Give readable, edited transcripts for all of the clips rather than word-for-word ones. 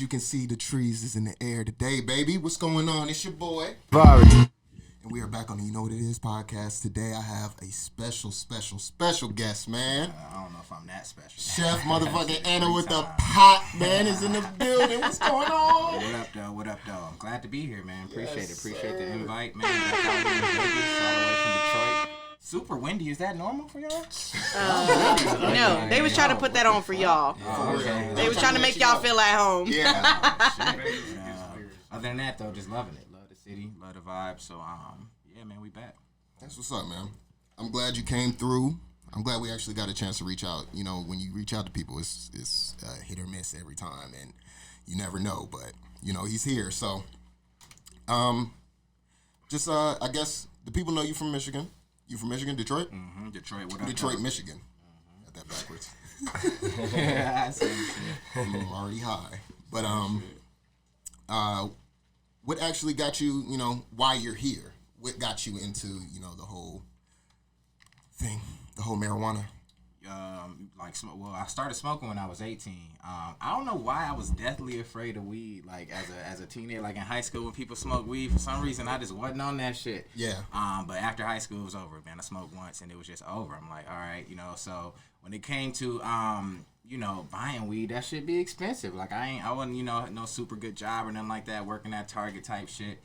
you can see, the trees is in the air today, baby. What's going on? It's your boy, Vari. And we are back on the You Know What It Is podcast. Today I have a special guest, man. I don't know if I'm that special. Chef motherfucking Anna with the pot, man, is in the building. What's going on? What up, though? I'm glad to be here, man. Appreciate the invite, man. Back out here in Vegas, all the way from Detroit. Super windy. Is that normal for y'all? No, they was trying to put that on for y'all. Okay. They was trying to make y'all feel at home. Yeah. Other than that, though, just loving it. Love the city, love the vibe. So, yeah, man, we back. That's what's up, man. I'm glad you came through. I'm glad we actually got a chance to reach out. You know, when you reach out to people, it's hit or miss every time, and you never know. But you know, he's here. So, I guess the people know you from Michigan. You from Michigan, Detroit? Mm-hmm. Detroit, what up? Detroit, Michigan. Got that backwards. Yeah, same shit. I'm already high. But what actually got you? You know, why you're here? What got you into the whole thing, the whole marijuana? I started smoking when I was 18. I don't know why I was deathly afraid of weed. Like as a teenager, like in high school when people smoke weed, for some reason I just wasn't on that shit. Yeah. But after high school was over, man, I smoked once and it was just over. I'm like, all right, So when it came to buying weed, that shit be expensive. Like I wasn't no super good job or nothing like that, working at Target type shit.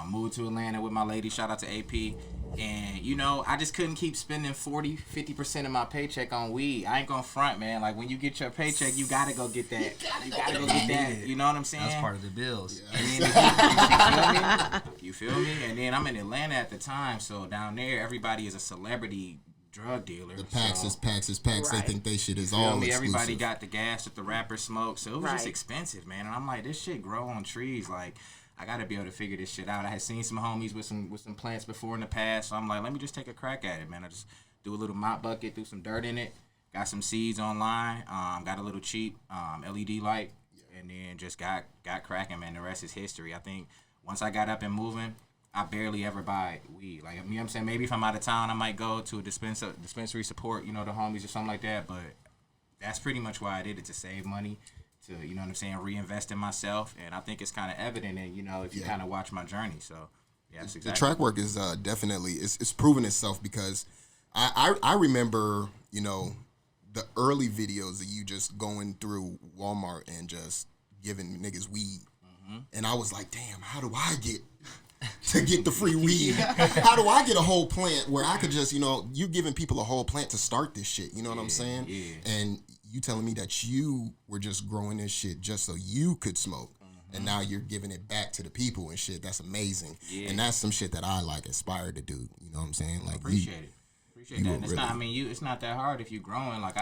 Moved to Atlanta with my lady, shout out to AP, and I just couldn't keep spending 40-50% of my paycheck on weed. I ain't gonna front, man. Like when you get your paycheck, you gotta go get that. You gotta go get that. You know what I'm saying? That's part of the bills. Yeah. And then, you feel me? And then I'm in Atlanta at the time, so down there everybody is a celebrity drug dealer. The packs is packs. Right. They think they shit is all exclusive. Everybody got the gas that the rappers smoke, so it was just expensive, man. And I'm like, this shit grow on trees, like. I gotta be able to figure this shit out. I had seen some homies with some plants before in the past, so I'm like, let me just take a crack at it, man. I just do a little mop bucket, threw some dirt in it, got some seeds online, got a little cheap LED light, and then just got cracking, man. The rest is history. I think once I got up and moving, I barely ever buy weed. Like, you know what I'm saying? Maybe if I'm out of town, I might go to a dispensary support, the homies or something like that, but that's pretty much why I did it, to save money. To, reinvest in myself. And I think it's kind of evident in, if you kind of watch my journey. So, yeah, that's exactly. The track work is definitely, it's proven itself, because I remember, the early videos of you just going through Walmart and just giving niggas weed. Mm-hmm. And I was like, damn, how do I get to get the free weed? How do I get a whole plant where I could just, you giving people a whole plant to start this shit. You know what I'm saying? Yeah. And you telling me that you were just growing this shit just so you could smoke, and now you're giving it back to the people and shit. That's amazing. Yeah. And that's some shit that I aspire to do. You know what I'm saying? Like, appreciate that. And it's really, it's not that hard if you're growing. Like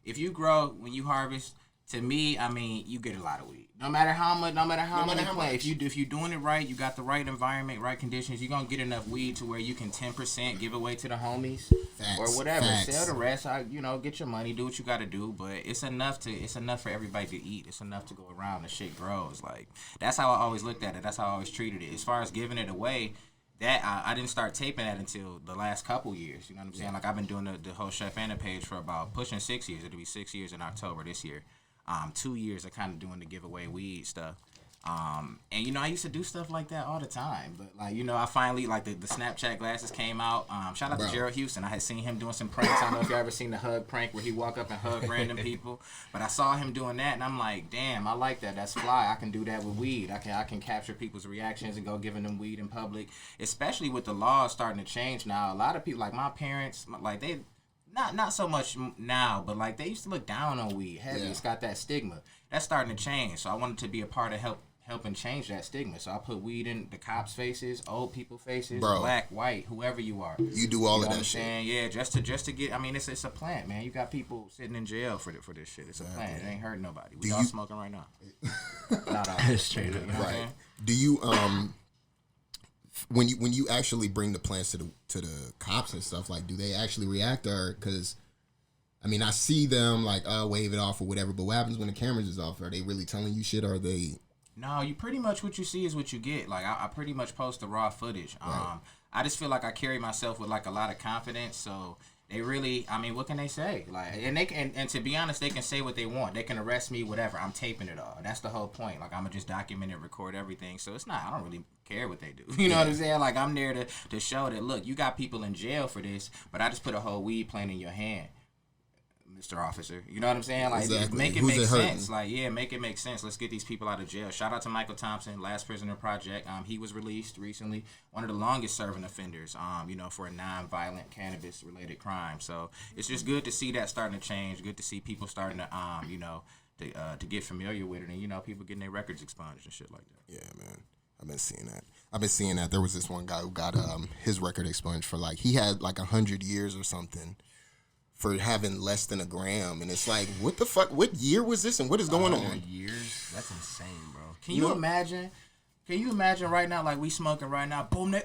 if you grow, when you harvest, to me, you get a lot of weed. No matter how much, if you're doing it right, you got the right environment, right conditions, you're gonna get enough weed to where you can 10% give away to the homies. Facts, or whatever. Facts. Sell the rest. Get your money, do what you gotta do. But it's enough for everybody to eat. It's enough to go around. The shit grows. Like, that's how I always looked at it. That's how I always treated it. As far as giving it away, that I didn't start taping that until the last couple years. You know what I'm saying? Like, I've been doing the whole Chef Anna page for about pushing 6 years. It'll be 6 years in October this year. 2 years of kind of doing the giveaway weed stuff. And I used to do stuff like that all the time, but I finally, the Snapchat glasses came out. Shout out to Gerald Houston. I had seen him doing some pranks. I don't know if you ever seen the hug prank where he walk up and hug random people, but I saw him doing that and I'm like, damn, I like that. That's fly. I can do that with weed. I can capture people's reactions and go giving them weed in public, especially with the laws starting to change now. A lot of people, like my parents, they not so much now, but they used to look down on weed heavy. Yeah. It's got that stigma. That's starting to change. So I wanted to be a part of helping change that stigma. So I put weed in the cops' faces, old people faces, black, white, whoever you are. You do all of that shit. Saying? Yeah, just to get. It's a plant, man. You got people sitting in jail for this shit. It's a plant. It ain't hurting nobody. We all smoking right now. Not all. It's straight up. You know what I'm saying? Do you when you actually bring the plants to the cops and stuff, do they actually react? Or because I see them wave it off or whatever, but what happens when the cameras is off? Are they really telling you shit? Or are they? No, you pretty much, what you see is what you get. I pretty much post the raw footage. Right. I just feel like I carry myself with a lot of confidence. So They really, I mean, what can they say? Like, and they can, and to be honest, they can say what they want. They can arrest me, whatever. I'm taping it all. That's the whole point. Like, I'm gonna just document it, record everything. So it's not. I don't really care what they do. You know what I'm saying? Like, I'm there to show that, look, you got people in jail for this, but I just put a whole weed plant in your hand, Mr. Officer. You know what I'm saying? Like, make it make sense. Like, yeah, make it make sense. Let's get these people out of jail. Shout out to Michael Thompson, Last Prisoner Project. He was released recently. One of the longest serving offenders, you know, for a non-violent cannabis-related crime. So it's just good to see that starting to change. Good to see people starting to, you know, to get familiar with it, and, you know, people getting their records expunged and shit like that. Yeah, man. I've been seeing that. There was this one guy who got his record expunged for, like, he had like 100 years or something for having less than a gram, and it's like, what the fuck? What year was this, and what is going on? Years? That's insane, bro. Can you imagine? Can you imagine right now, like, we smoking right now, boom,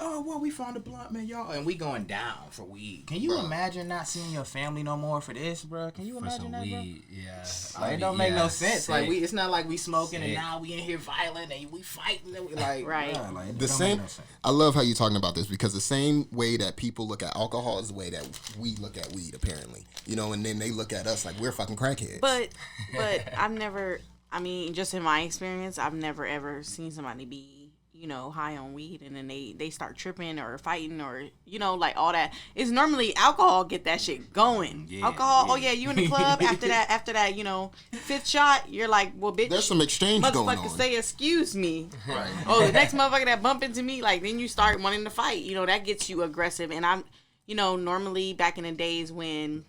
we found a blunt, man, y'all, and we going down for weed. Can you imagine not seeing your family no more for this, bro? Can you imagine that, weed, bro? Yeah. Like, it don't make no sense. Sick. Like, it's not like we smoking and now we in here violent and we fighting and we, like, right. Bro, like, the same. No, I love how you're talking about this, because the same way that people look at alcohol is the way that we look at weed, apparently. You know, and then they look at us like we're fucking crackheads. But I've never. I mean, just in my experience, I've never ever seen somebody be, you know, high on weed and then they start tripping or fighting or, you know, like all that. It's normally alcohol get that shit going. Yeah, alcohol, yeah. Oh yeah, you in the club after that, you know, fifth shot, you're like, well, bitch, there's some exchange going on. Motherfucker say, excuse me. Right. Oh, the next motherfucker that bump into me, like, then you start wanting to fight. You know, that gets you aggressive. And I'm, you know, normally back in the days when,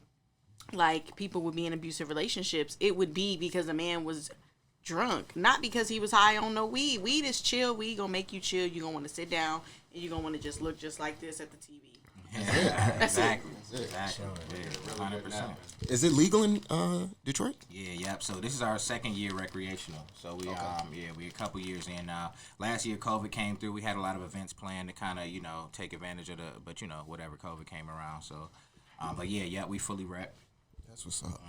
like, people would be in abusive relationships, it would be because a man was drunk, not because he was high on no weed. Weed is chill. Weed gonna make you chill. You gonna want to sit down and you gonna want to just look just like this at the TV. Yeah, exactly. 100%. Is it legal in Detroit? Yeah, yep. So this is our second year recreational. So we we a couple years in now. Last year COVID came through. We had a lot of events planned to kind of, you know, take advantage of but, you know, whatever, COVID came around. So but yeah, we fully rec. That's what's up.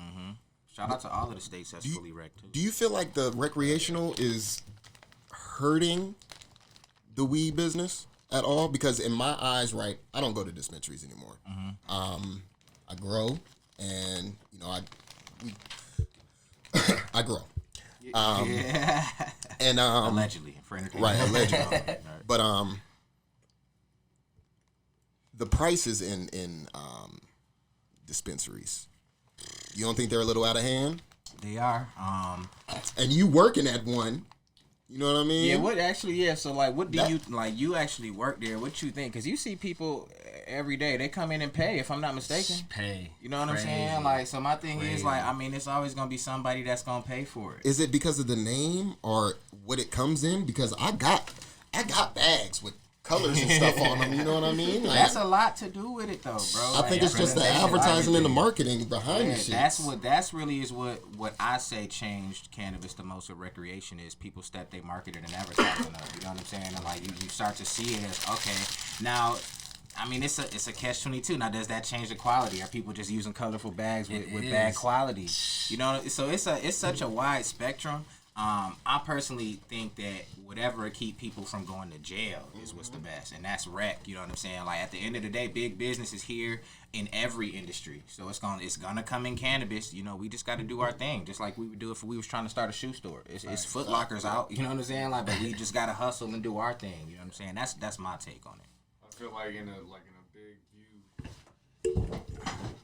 Shout out to all of the states that's fully wrecked too. Do you feel like the recreational is hurting the weed business at all? Because in my eyes, right, I don't go to dispensaries anymore. I grow, and, you know, I grow. And allegedly for entertainment. Right, allegedly. But the prices in dispensaries, you don't think they're a little out of hand? They are. And you working at one, you know what I mean? Yeah, what actually, yeah. So, like, what do you, like, you actually work there. What you think? Because you see people every day. They come in and pay, if I'm not mistaken. Pay. You know what I'm saying? Like, so my thing is, like, I mean, it's always going to be somebody that's going to pay for it. Is it because of the name or what it comes in? Because I got bags with colors and stuff on them, you know what I mean? Like, that's a lot to do with it, though, bro. I think it's just the advertising and the marketing behind the shit. That's really is what I say changed cannabis the most with recreation is people step they marketed and advertising up. You know what I'm saying? And, like, you start to see it as, okay, now, I mean, it's a catch-22. Now, does that change the quality? Are people just using colorful bags with bad quality? You know, so it's such a wide spectrum. I personally think that whatever keep people from going to jail is what's the best, and that's rec. You know what I'm saying? Like, at the end of the day, big business is here in every industry, so it's gonna come in cannabis. You know, we just got to do our thing, just like we would do if we was trying to start a shoe store. It's Foot Lockers out. You know what I'm saying? Like, but we just gotta hustle and do our thing. You know what I'm saying? That's my take on it. I feel like in a big view,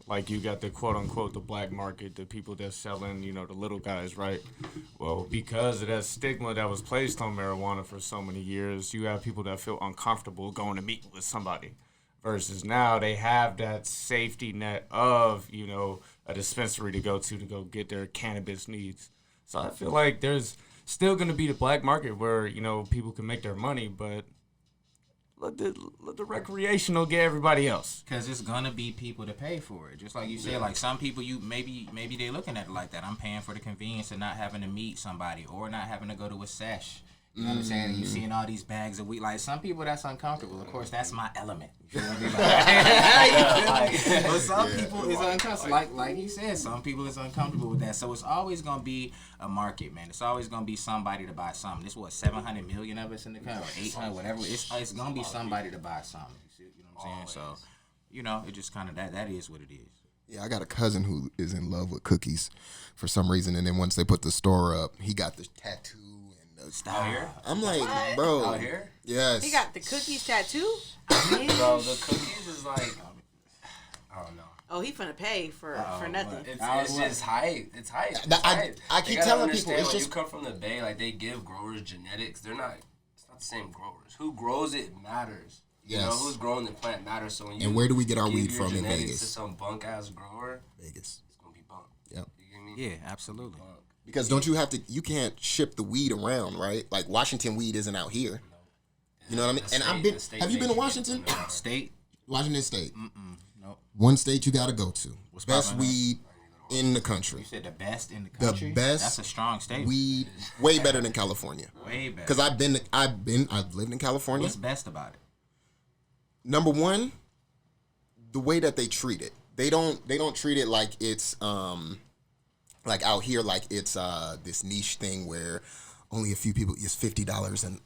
like, you got the quote unquote the black market, the people that's selling, you know, the little guys, right? Well, because of that stigma that was placed on marijuana for so many years, you have people that feel uncomfortable going to meet with somebody. Versus now they have that safety net of, you know, a dispensary to go get their cannabis needs. So I feel like there's still going to be the black market where, you know, people can make their money, but let the recreational get everybody else. Because it's going to be people to pay for it. Just like you said, like, some people, maybe they're looking at it like that. I'm paying for the convenience of not having to meet somebody or not having to go to a sesh. You know what I'm saying? And you seeing all these bags of weed. Like, some people, that's uncomfortable. Of course, that's my element. You feel me? But some people is uncomfortable. Like he said, some people is uncomfortable with that. So it's always going to be a market, man. It's always going to be somebody to buy something. This what, 700 million of us in the country, or 800, whatever. It's going to be somebody to buy something. You know what I'm saying? So you know, it just kind of that is what it is. Yeah, I got a cousin who is in love with cookies for some reason, and then once they put the store up, he got the tattoo and the Out here, I'm like, bro. Out here? Yes. He got the cookies tattoo. Bro, the cookies is like, I don't know. Oh, he finna pay for nothing. It's just hype. It's hype. It's I hype. keep They gotta telling people, understand, it's when just- you come from the Bay, like they give growers genetics. It's not the same growers. Who grows it matters. You know, Yes. who's growing the plant matters. So when you And where do we get our give weed your from in genetics Vegas? to some bunk ass grower, Vegas. it's gonna be bunk. Yep. You get me? yeah, absolutely. Because don't you have to? You can't ship the weed around, right? Like Washington weed isn't out here. You know what I mean? The And I've state- been. the state Have you been to makes it Washington? different. State, Washington State. nope. One state you got to go to. Best poppin' weed in the country. You said the best in the The country. best That's a strong statement. Weed, way better than California. Way better. Because I've lived in California. What's best about it? Number one, the way that they treat it. They don't treat it like it's like out here, like it's this niche thing where only a few people. It's $50 an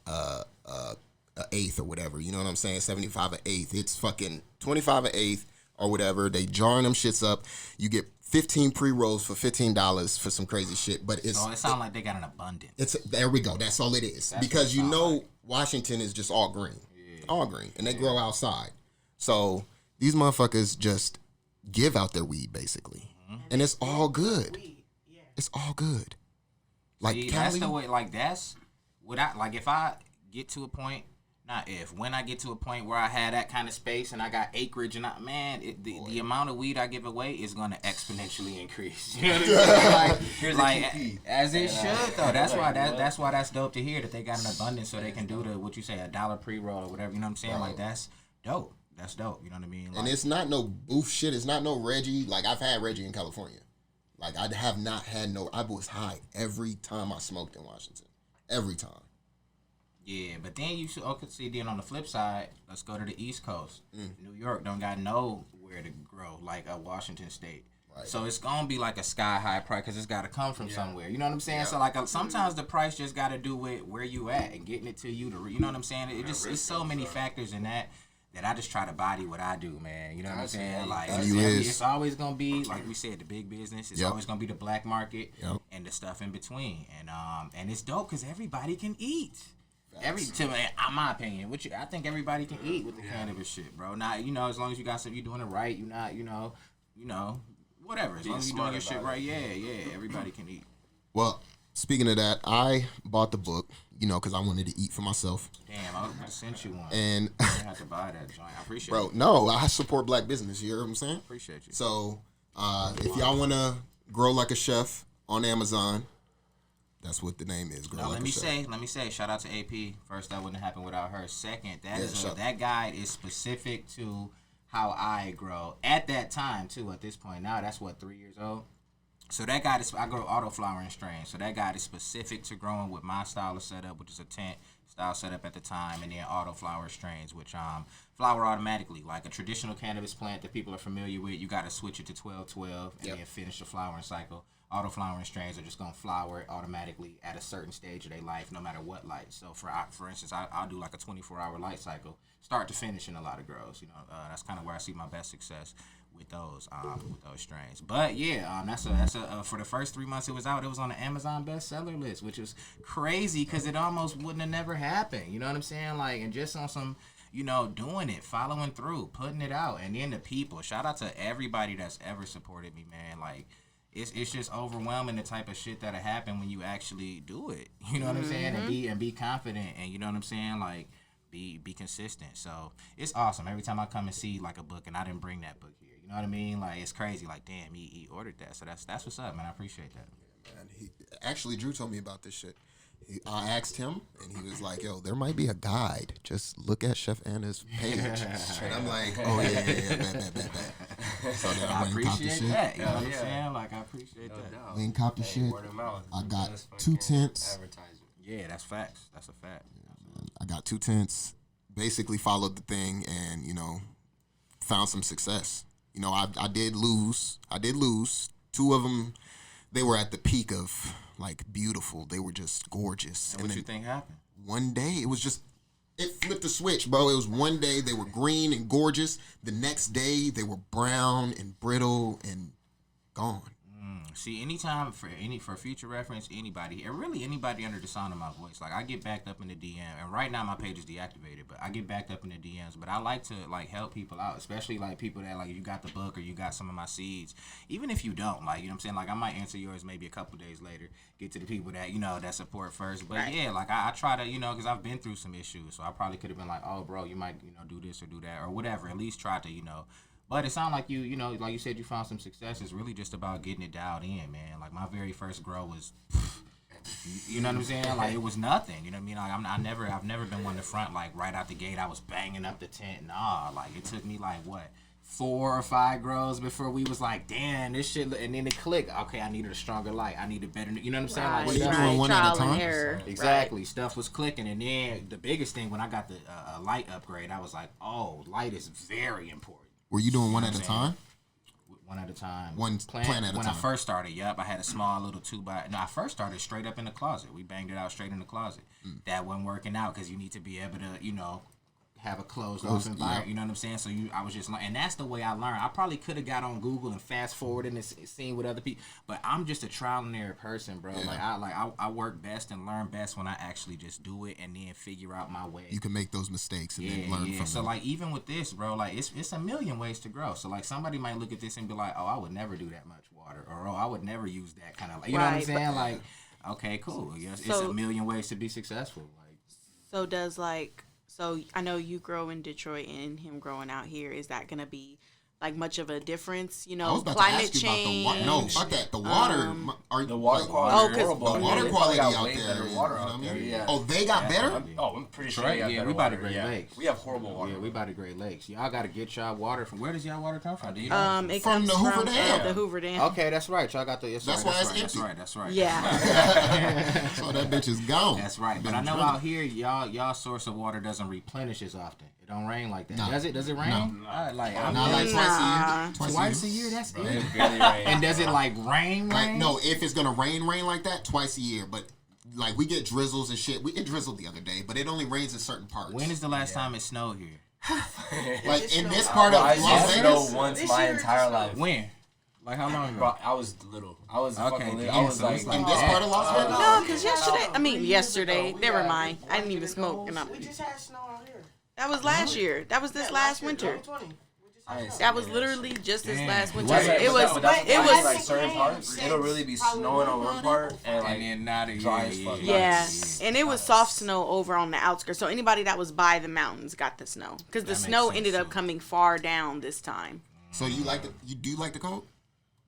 eighth or whatever. You know what I'm saying? 75 an eighth. It's fucking 25 an eighth or whatever. They jarring them shits up. You get 15 pre-rolls for $15 for some crazy shit. But it's So it sounds like they got an abundance. it's there we go. That's all it is. That's Because what it you sound know like. Washington is just all green. All green. And they grow outside. So these motherfuckers just give out their weed basically. And it's all good. It's all good. Like See, Cali, that's the way. Like that's what I like. If I get to a point, when I get to a point where I had that kind of space and I got acreage and the amount of weed I give away is gonna exponentially increase. You know what I'm saying? Like as it should though. That's why that's dope to hear that they got an abundance so they can do what you say, $1 pre-roll or whatever. You know what I'm saying? Like that's dope. That's dope. You know what I mean? Like, and it's not no booth shit. It's not no Reggie. Like I've had Reggie in California. Like I have not had no. I was high every time I smoked in Washington. Every time. yeah, but then you should see. Then on the flip side, let's go to the East Coast. New York don't got nowhere to grow like a Washington State. Right. So it's gonna be like a sky high price because it's got to come from somewhere. You know what I'm saying? So like sometimes the price just got to do with where you at and getting it to you. You know what I'm saying? It's so many factors in that I just try to body what I do, man. You know what I'm saying? Like it's always gonna be like we said, the big business. It's always gonna be the black market and the stuff in between. And it's dope because everybody can eat. My opinion, I think everybody can eat with the cannabis shit, bro. Not as long as you got something, you doing it right. You're not, whatever. As long as you're doing your shit right, everybody can eat. Well, speaking of that, I bought the book. Because I wanted to eat for myself. Damn, I would have sent you one. And I had to buy that joint. I appreciate bro, it. no, I support black business. You hear what I'm saying? Appreciate you. So, if y'all want to grow like a chef on Amazon, that's what the name is. Grow Now, like let a me chef. say, shout out to AP. First, that wouldn't have happened without her. Second, shout- that guide is specific to how I grow at that time too. At this point now, that's 3 years old. So that guide I grow autoflowering strains. So that guide is specific to growing with my style of setup, which is a tent style setup at the time, and then autoflower strains, which flower automatically. Like a traditional cannabis plant that people are familiar with, you got to switch it to 12-12 and then finish the flowering cycle. Autoflowering strains are just gonna flower automatically at a certain stage of their life, no matter what light. So for instance, I'll do like a 24-hour light cycle, start to finish in a lot of grows. That's kind of where I see my best success with those strains. But that's a for the first 3 months it was out, it was on the Amazon bestseller list, which was crazy because it almost wouldn't have never happened. You know what I'm saying? Like, and just on some, doing it, following through, putting it out, and then the people. Shout out to everybody that's ever supported me, man. Like, it's just overwhelming the type of shit that'll happen when you actually do it. You know what I'm saying? And be confident, and you know what I'm saying? Like, be consistent. So it's awesome. Every time I come and see like a book, and I didn't bring that book here. You know what I mean? Like, it's crazy. Like, damn, he ordered that. So that's what's up, man. I appreciate that. And Drew told me about this shit. I asked him, and he was like, "Yo, there might be a guide. Just look at Chef Anna's page." And I'm like, "Oh yeah, bet. So then I went and copped the appreciate shit. that. You know what I'm saying? Like, I appreciate that. Went and copped the shit. Word of mouth. I got That's 2 fucking tents. advertising. Yeah, that's facts. That's a fact. I got 2 tents. Basically followed the thing, and found some success. I did lose. 2 of them, they were at the peak of like beautiful. They were just gorgeous. And what you think happened? One day it It flipped the switch, bro. It was one day they were green and gorgeous. The next day they were brown and brittle and gone. See, anytime for future reference, anybody, and really anybody under the sound of my voice, like I get backed up in the DM, and right now my page is deactivated, but I get backed up in the DMs. But I like to like help people out, especially like people that like you got the book or you got some of my seeds. Even if you don't, like you know what I'm saying, like I might answer yours maybe a couple days later. Get to the people that that support first. But yeah, like I try to because I've been through some issues, so I probably could have been like, oh bro, you might do this or do that or whatever. At least try to But it sounds like you like you said, you found some success. It's really just about getting it dialed in, man. Like my very first grow was, you know what I'm saying? Like it was nothing. You know what I mean? Like I've never been one to front like right out the gate. I was banging up the tent. Nah, like it took me like what 4 or 5 grows before we was like, damn, this shit. And then it clicked. Okay, I needed a stronger light. I needed better. You know what I'm saying? Right, What are you doing one at a time? Exactly. Right. Stuff was clicking, and then the biggest thing when I got the light upgrade, I was like, oh, light is very important. Were you doing one at a time? One at a time. One plant at a time. When I first started, I had a small little 2x. No, I first started straight up in the closet. We banged it out straight in the closet. That wasn't working out because you need to be able to, have a closed off environment. You know what I'm saying? So I was just like, and that's the way I learned. I probably could have got on Google and fast forwarded and seen with other people, but I'm just a trial and error person, bro. Yeah. I work best and learn best when I actually just do it and then figure out my way. You can make those mistakes and then learn from them. So like even with this, bro, like it's a million ways to grow. So like somebody might look at this and be like, oh, I would never do that much water, or oh, I would never use that kind of, you know what I'm saying? Like, okay, cool. Yes, it's a million ways to be successful. Like, so does So I know you grow in Detroit and him growing out here. Is that going to be like much of a difference? I was about climate to ask change. You about the water. No, fuck that. The water. The water quality. The water quality out there. Water out there. Yeah. Oh, they got better. Oh, I'm pretty sure. Yeah, we by the Great Lakes. We have horrible water. Yeah, we by the Great Lakes. Y'all got to get y'all water from. Where does y'all water come from? Do you know? It comes from the Hoover Dam. The Hoover Dam. Okay, that's right. Y'all got the. That's why it's empty. That's right. Yeah. So that bitch is gone. That's right. But I know out here, y'all source of water doesn't replenish as often. It don't rain like that. No. Does it? Does it rain? No. Like twice a year. That's it. And does it like rain? Like no, if it's gonna rain like that, twice a year. But like we get drizzles and shit. It drizzled the other day, but it only rains in certain parts. When is the last time it snowed here? Like in this part of Las Vegas. Once my entire life. When? Like how long ago? Bro, I was little. I was fucking little. Yeah, I was so like in this part of Las Vegas. No, because yesterday. Never mind. I didn't even smoke. We just had snow out here. That was last year. That was this last winter. That was literally just this last winter. It was like certain parts. It'll really be snowing on one part and then not dry as fuck. Yeah, and it was soft snow over on the outskirts. So anybody that was by the mountains got the snow because the snow ended up coming far down this time. So you do like the cold?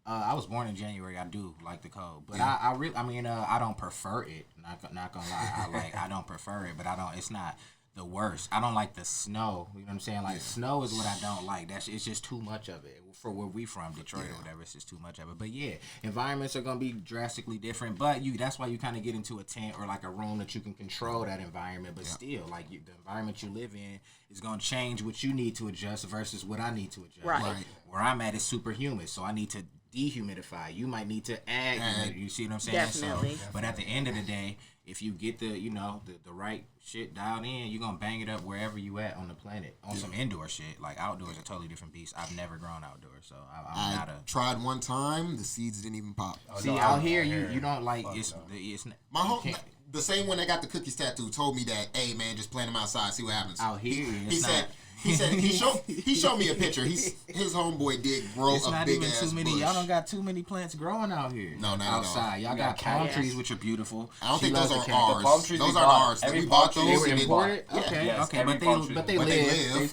I was born in January. I do like the cold, but I don't prefer it. Not gonna lie, I don't prefer it, but it's not the worst. I don't like the snow. You know what I'm saying? Like snow is what I don't like. It's just too much of it for where we from, Detroit or whatever. It's just too much of it. But yeah, environments are gonna be drastically different. But that's why you kind of get into a tent or like a room that you can control that environment. But still, like the environment you live in is gonna change what you need to adjust versus what I need to adjust. Right. Where I'm at is super humid, so I need to dehumidify. You might need to add humidity. You see what I'm saying? Definitely. So, but at the end of the day, if you get the the right shit dialed in, you're gonna bang it up wherever you at on the planet. On some indoor shit, like outdoors, a totally different beast. I've never grown outdoors, so I'm not a. Tried one time, the seeds didn't even pop. Out here, you don't like it's my home. The same one that got the cookies tattoo told me that, hey man, just plant them outside, see what happens. Out here, he showed me a picture. His homeboy did grow it's a not big even ass too many. bush. Y'all don't got too many plants growing out here. No, not outside. at all. Y'all got palm trees, which are beautiful. I don't think those are The ours. palm trees Those we aren't bought. ours. Every We palm bought tree those. we and imported. Yeah. Okay, Yes, okay, every palm tree. but they But live. they live.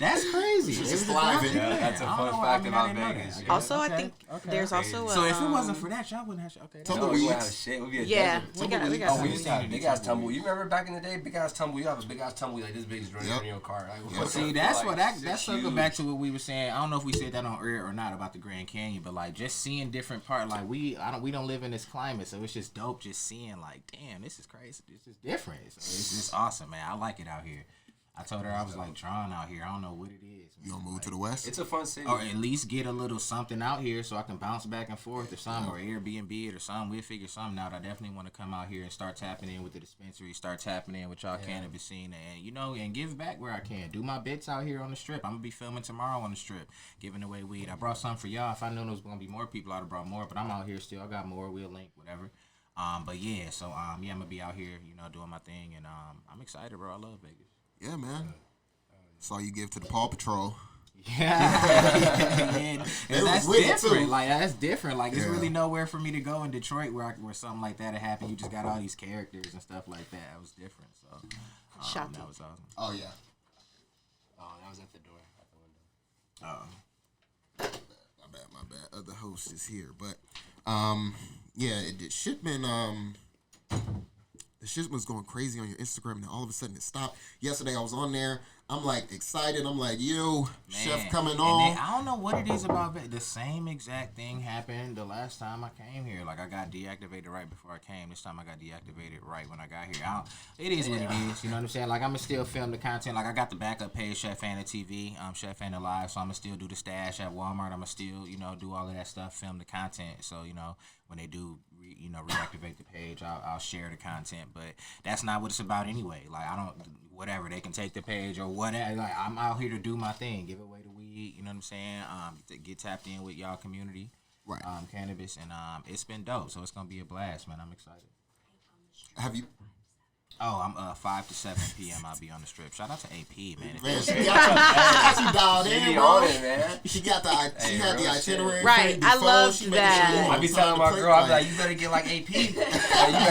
That's crazy. It's just thriving. Yeah, that's a fun fact about Vegas. Yeah. Also, I think there's also So if it wasn't for that, y'all wouldn't have. Okay. Tumbleweeds. We'd be a Yeah, desert. we got Oh, some. we used to have big ass tumbleweed. You remember back in the day, big ass tumbleweed? You have a big ass tumbleweed like this big is running in your car. Like, See, that's what that's circling back to what we were saying. I don't know if we said that on air or not about the Grand Canyon, but like just seeing different parts. Like we don't live in this climate, so it's just dope. Just seeing like, damn, this is crazy. This is different. So it's just awesome, man. I like it out here. I told her I was like drawn out here. I don't know what it is. You gonna move to the West? It's a fun city. Or at least get a little something out here so I can bounce back and forth or something, or Airbnb it or something. We'll figure something out. I definitely want to come out here and start tapping in with the dispensary, start tapping in with y'all cannabis scene, and and give back where I can. Do my bits out here on the strip. I'm gonna be filming tomorrow on the strip, giving away weed. I brought some for y'all. If I knew there was gonna be more people, I'd have brought more. But I'm out here still. I got more. We'll link, whatever. But yeah, so I'm gonna be out here, doing my thing, and I'm excited, bro. I love Vegas. Yeah, man. That's all you give to the Paw Patrol. Yeah, and that's different. Too. Like that's different. Like there's really nowhere for me to go in Detroit where something like that had happened. You just got all these characters and stuff like that. It was different. So Shatii. that was awesome. Oh yeah. Oh, that was at the door, at the window. My bad. Other host is here, but yeah, the shipment was going crazy on your Instagram, and then all of a sudden it stopped. Yesterday I was on there. I'm like excited. I'm like, yo, chef coming on. And I don't know what it is about that. The same exact thing happened the last time I came here. Like I got deactivated right before I came. This time I got deactivated right when I got here. It is what it is. You know what I'm saying? Like I'ma still film the content. Like I got the backup page, Chef Anna TV, Chef Anna Live. So I'ma still do the stash at Walmart. I'ma still, do all of that stuff, film the content. So when they do, reactivate the page, I'll share the content. But that's not what it's about anyway. Like I don't. Whatever, they can take the page or whatever. Like I'm out here to do my thing, give away the weed. You know what I'm saying? To get tapped in with y'all community, right? Cannabis, and it's been dope. So it's gonna be a blast, man. I'm excited. Have you? Oh, I'm 5 to 7 p.m. I'll be on the strip. Shout out to AP, man. Man, she dialed in, bro. On it, man. She got the itinerary. Right, I love that. I be telling my girl, I'm like, you better get like AP. You better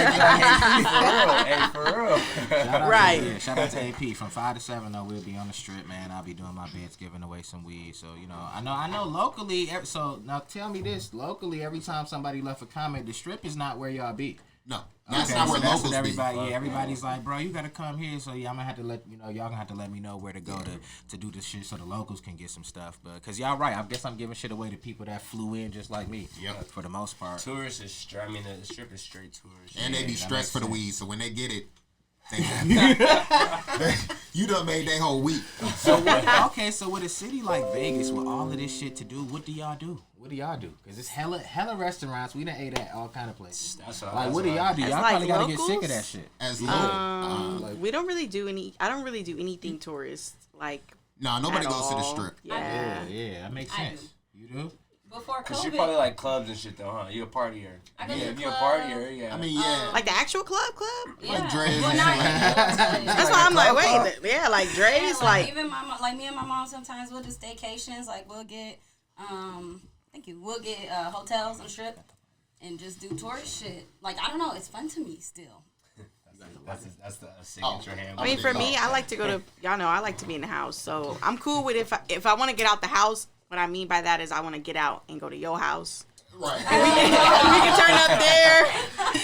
get like AP for real. Hey, for real. Right. Shout out to AP. From 5 to 7, though, we'll be on the strip, man. I'll be doing my bits, giving away some weed. So, I know locally. So, now tell me this. Locally, every time somebody left a comment, the strip is not where y'all be. No. That's not where locals be. Everybody's like, bro, you gotta come here. So I'm gonna have to y'all gonna have to let me know where to go to do this shit so the locals can get some stuff. But cause y'all right, I guess I'm giving shit away to people that flew in just like me. Yep. For the most part. Tourists is, the strip is straight tourists. And they be stressed for the weed, so when they get it, you done made their whole week. So with a city like Vegas with all of this shit to do, what do y'all do? Cause it's hella restaurants. We done ate at all kind of places. What do y'all do? Y'all probably gotta get sick of that shit. We don't really do any. I don't really do anything tourist like. No, nobody goes to the strip. Yeah, that makes sense. You do? Before COVID. Cause you probably like clubs and shit though, huh? You a partier. I go to the you a club. partier, yeah. I mean, yeah. like the actual club. Yeah. Like Dre's. Well, not like That's why I'm like, wait, yeah, like Dre's, yeah, like even my mom, like me and my mom sometimes we'll do staycations. Like we'll get, we'll get hotels on strip and just do tourist shit. Like I don't know, it's fun to me still. That's the signature hand. I mean, for me, I like to go to. Y'all know I like to be in the house, so I'm cool with if I want to get out the house. What I mean by that is I want to get out and go to your house. Right. We can turn up there.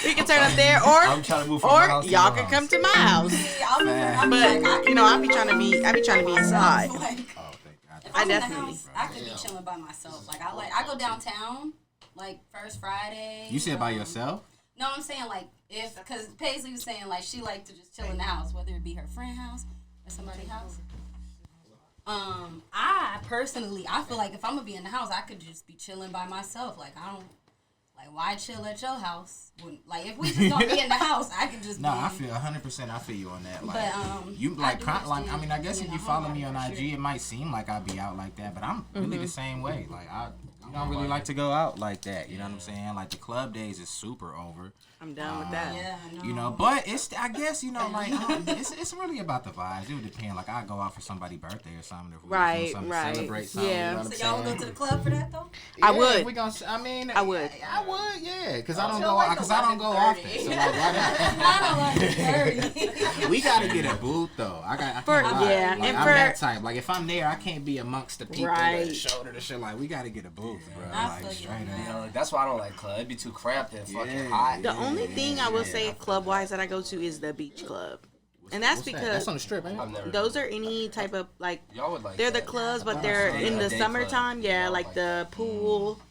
We can turn up there, I'm trying to move from my house to y'all your can house. come to my house. But I be trying to be inside. I definitely. I could be chilling by myself. I go downtown like first Friday. You said by yourself? No, I'm saying because Paisley was saying like she liked to just chill in the house, whether it be her friend's house or somebody's house. I personally, I feel like if I'm gonna be in the house, I could just be chilling by myself. Like I don't, why chill at your house? Like if we just gonna be in the house, I could just. No, I feel 100%. I feel you on that. Like but you I guess if you follow me on IG, it might seem like I be out like that, but I'm really the same way. Like I don't really like to go out like that. You know what I'm saying? Like the club days is super over. I'm done with that. Yeah, I know. But I guess it's really about the vibes. It would depend. Like I go out for somebody's birthday or something. If we doing something to celebrate something. Yeah. You know what So y'all would go to the club for that though? I would. We gonna. I would. Yeah. Because I don't go often. So like, why not? We gotta get a booth though. I can't lie. Yeah, like, and I'm for that type. Like if I'm there, I can't be amongst the people Right. that shoulder to shit. Like we gotta get a booth, bro. I Like feel straight you, up. man. You know, that's why I don't like club. It'd be too cramped and fucking Yeah. hot. The only thing I will say club wise that I go to is the beach club. And that's because that's on the strip, ain't it? I've never. those are any type of Y'all would like. they're the that. clubs, but they're in the day summertime. club. Yeah, Y'all like the pool.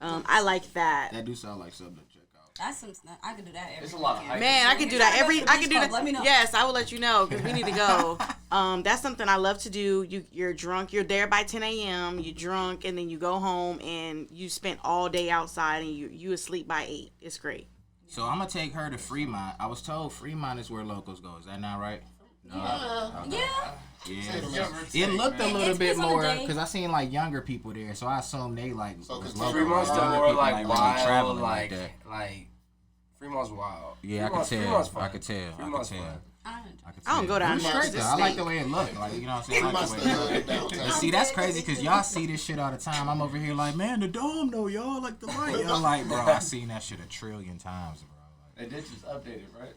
I like that. That do sound like something to check out. That's some. I could do that every There's a lot of weekend. Man, I could do that every. I could do that. Let me know. Yes, I will let you know because we need to go. That's something I love to do. You're drunk. You're there by 10 a.m. You're drunk, and then you go home and you spent all day outside, and you asleep by 8. It's great. So I'm gonna take her to Fremont. I was told Fremont is where locals go. Is that not right? No. Yeah. It looked a little bit It's on the more day. because I seen like younger people there, so I assume they like was local. Fremont's the Younger more people, like really wild, traveling like that. Fremont's wild. Yeah, Fremont's I could tell. Fremont's fun. I don't go down It's there. straight, though. I like the way it looked. Like, you know what I'm saying? I like the way it looked. But see, that's crazy because y'all see this shit all the time. I'm over here like, man, the dome though, y'all like the light. Y'all like, bro, I seen that shit a trillion times, bro. They did just update it, right?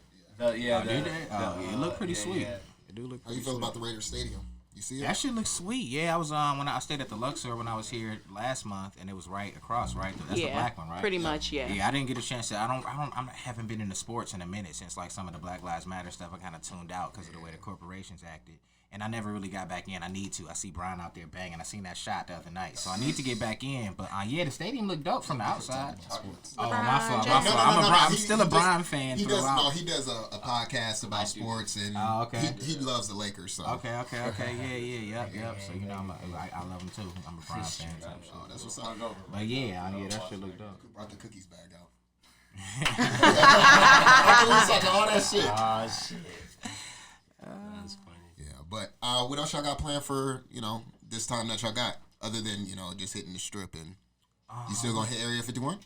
It looked pretty sweet. Yeah. It do look How pretty you feel sweet. about the Raiders Stadium? You see it? That shit looks sweet. Yeah, I was when I stayed at the Luxor when I was here last month, and it was right across, right? That's the black one, right? Pretty much, yeah. Yeah, I didn't get a chance to. I haven't been into sports in a minute since like some of the Black Lives Matter stuff. I kind of tuned out because of the way the corporations acted, and I never really got back in. I need to. I see Brian out there banging. I seen that shot the other night, so I need to get back in. But yeah, the stadium looked dope from the outside. Oh, my fault. I'm still a Brian fan. He does a podcast about sports, and he loves the Lakers. So Okay. Yep. So you know, I love him too. I'm a Brian fan. oh, that's what's up. But yeah, that shit look dope. Who brought the cookies bag out? After all that shit. Oh shit. That's funny. Yeah, but what else y'all got planned for this time that y'all got other than just hitting the strip and you still gonna hit Area 51?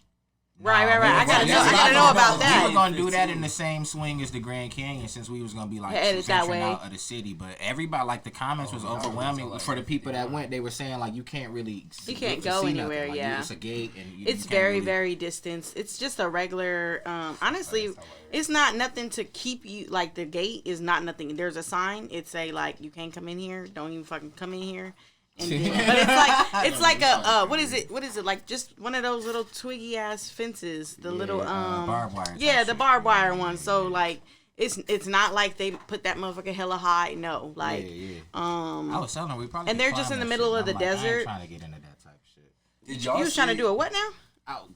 Right. I gotta know about We that. were gonna do that in the same swing as the Grand Canyon since we was gonna be like Headed that venturing way. out of the city. But everybody, like the comments was overwhelming for the people that went. They were saying like you can't really can't get to go see anywhere, nothing. Like, yeah. it's a gate and It's very, very distant. It's just a regular. Honestly, it's not nothing to keep you. Like the gate is not nothing. There's a sign. It say like you can't come in here. Don't even fucking come in here. And then, but it's like a what is it? Like just one of those little twiggy ass fences. The little barbed wire. Yeah, the barbed wire one. So like it's not like they put that motherfucker hella high. No, like I was telling her we probably. and they're just in the middle of the desert. I ain't trying to get into that type of shit. Did y'all You was trying to do a what now?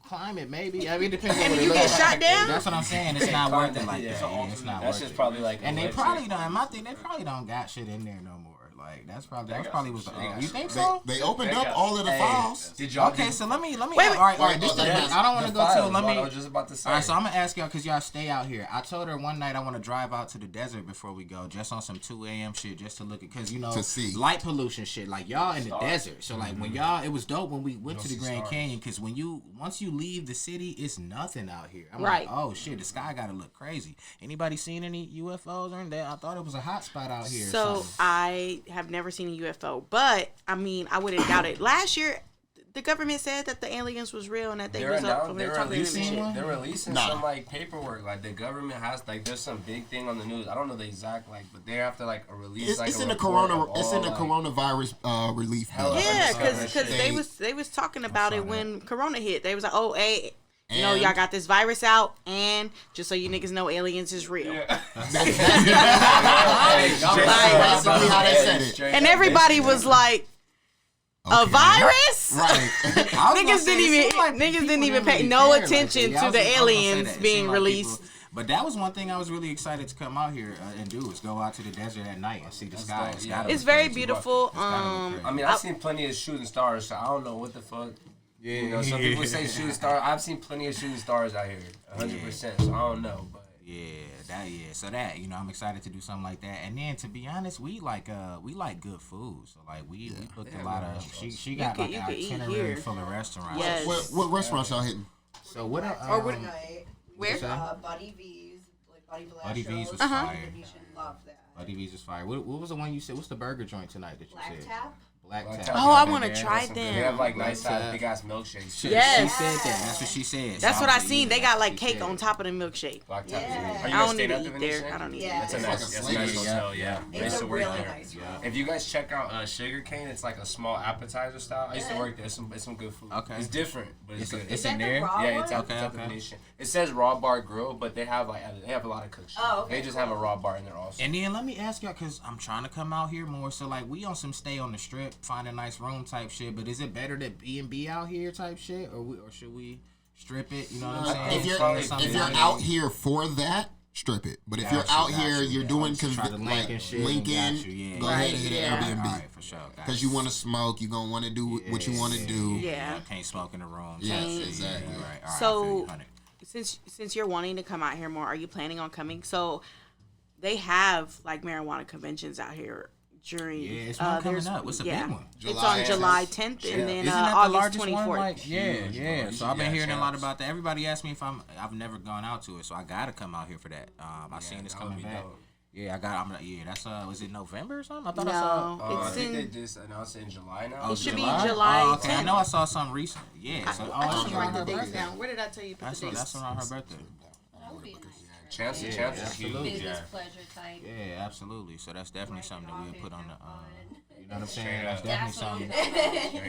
Climb it, maybe. I mean, it depends on And what it you looks get like. shot down? That's what I'm saying. It's not worth it like that. Yeah, it's not That's worth just it. probably like. And they electric. probably don't. My thing, they probably don't got shit in there no more. Like that probably was the. You think so? They opened up all of the files. Did y'all? Okay, so let me. All Wait. right. I don't want to go to. Let me. I was just about to say. All right, so I'm gonna ask y'all because y'all stay out here. I told her one night I want to drive out to the desert before we go, just on some 2 a.m. shit, just to look at because To see. light pollution shit. Like y'all in the desert, so like when y'all, it was dope when we went to the Grand Canyon because once you leave the city, it's nothing out here. I'm Right. like, oh shit, the sky gotta look crazy. Anybody seen any UFOs or anything? I thought it was a hot spot out here. So I have never seen a UFO, but I mean, I wouldn't doubt it. Last year, the government said that the aliens was real and that they was up from they're there talking to releasing, them. they're releasing some like paperwork. Like the government has like there's some big thing on the news. I don't know the exact but they have to like release It's in the coronavirus relief bill. Yeah, because They- they was talking about it when Corona hit. They was like, oh, hey, And- y'all got this virus out, and just so you niggas know, aliens is real. Basically how they said it. And everybody was like, a virus? Right. Niggas didn't even pay no attention to the aliens being released. But that was one thing I was really excited to come out here and do is go out to the desert at night and see the sky. It's very beautiful. I mean, I've seen plenty of shooting stars, so I don't know what the fuck. Yeah, you know, some people say shooting stars. I've seen plenty of shooting stars out here, 100%. So I don't know, but So I'm excited to do something like that. And then to be honest, we like good food. So like we booked a lot of. She got like an itinerary full of restaurants. Yes. What restaurants y'all hitting? So what? Where? Buddy V's, like Buddy V's was Uh-huh. fire. Love that. Buddy V's was fire. What was the one you said? What's the burger joint tonight that you Black said? Tap. Black Tap. Oh, I Yeah, want to man, try that's some good- they have them. like nice big ass milkshakes. She Yes. said that. That's what she said. That's So what I was seen. eating They that. got like She cake said. on top of the milkshake. Black Tap. Yeah. Are you I guys don't need staying to at the eat there. Venetian? I don't need Yeah. to eat That's there. a nice hotel, yeah. I It's used a to work really there. nice one. If you guys check out Sugar Cane, it's like a small appetizer style. I used to work there. It's some good food. Okay. It's different, but it's good. It's in there. Yeah, it's at Okay, the okay. Venetian. It says raw bar grill, but they have a lot of cooked shit. Oh, okay, They just have a raw bar in there also. And then let me ask y'all, cause I'm trying to come out here more. So like we on some stay on the strip, find a nice room type shit. But is it better to B&B out here type shit, or should we strip it? You know what I'm saying? If you're Find something out here for that, strip it. But if Got you're you, out got here, you. you're doing Try to link like and shit. linking, Got you, yeah. go ahead and Right, hit yeah. an Airbnb. All right, for sure. Because you want to smoke, you're going to want to do what you want to do. Yeah. Can't smoke in the room. Yes, Yeah, exactly. Right. All right, So- I feel you, 100. Since you're wanting to come out here more, are you planning on coming? So they have like marijuana conventions out here during. Yeah, it's one coming there's- up. What's the yeah. big one? It's on July 10th and then Isn't that the August largest 24th. one? Like, yeah. So I've been Yeah, hearing a lot Champs. about that. Everybody asks me if I've never gone out to it, so I gotta come out here for that. I seen this that would coming be back. dope. Yeah, that's was it November or something? I thought No, I saw. I it's think they in. just announced it in July now. It should be July Oh, okay. I 10th. know I saw something recent. Yeah. So, I that's should around write the her dates birthday. down. Where did I tell you to put the dates? That's around her birthday. That would be a nice. Champs is absolutely. huge. Business Yeah. pleasure type. Yeah, absolutely. So that's definitely something that we'll put on the. You know what I'm saying? Straight That's up. definitely something.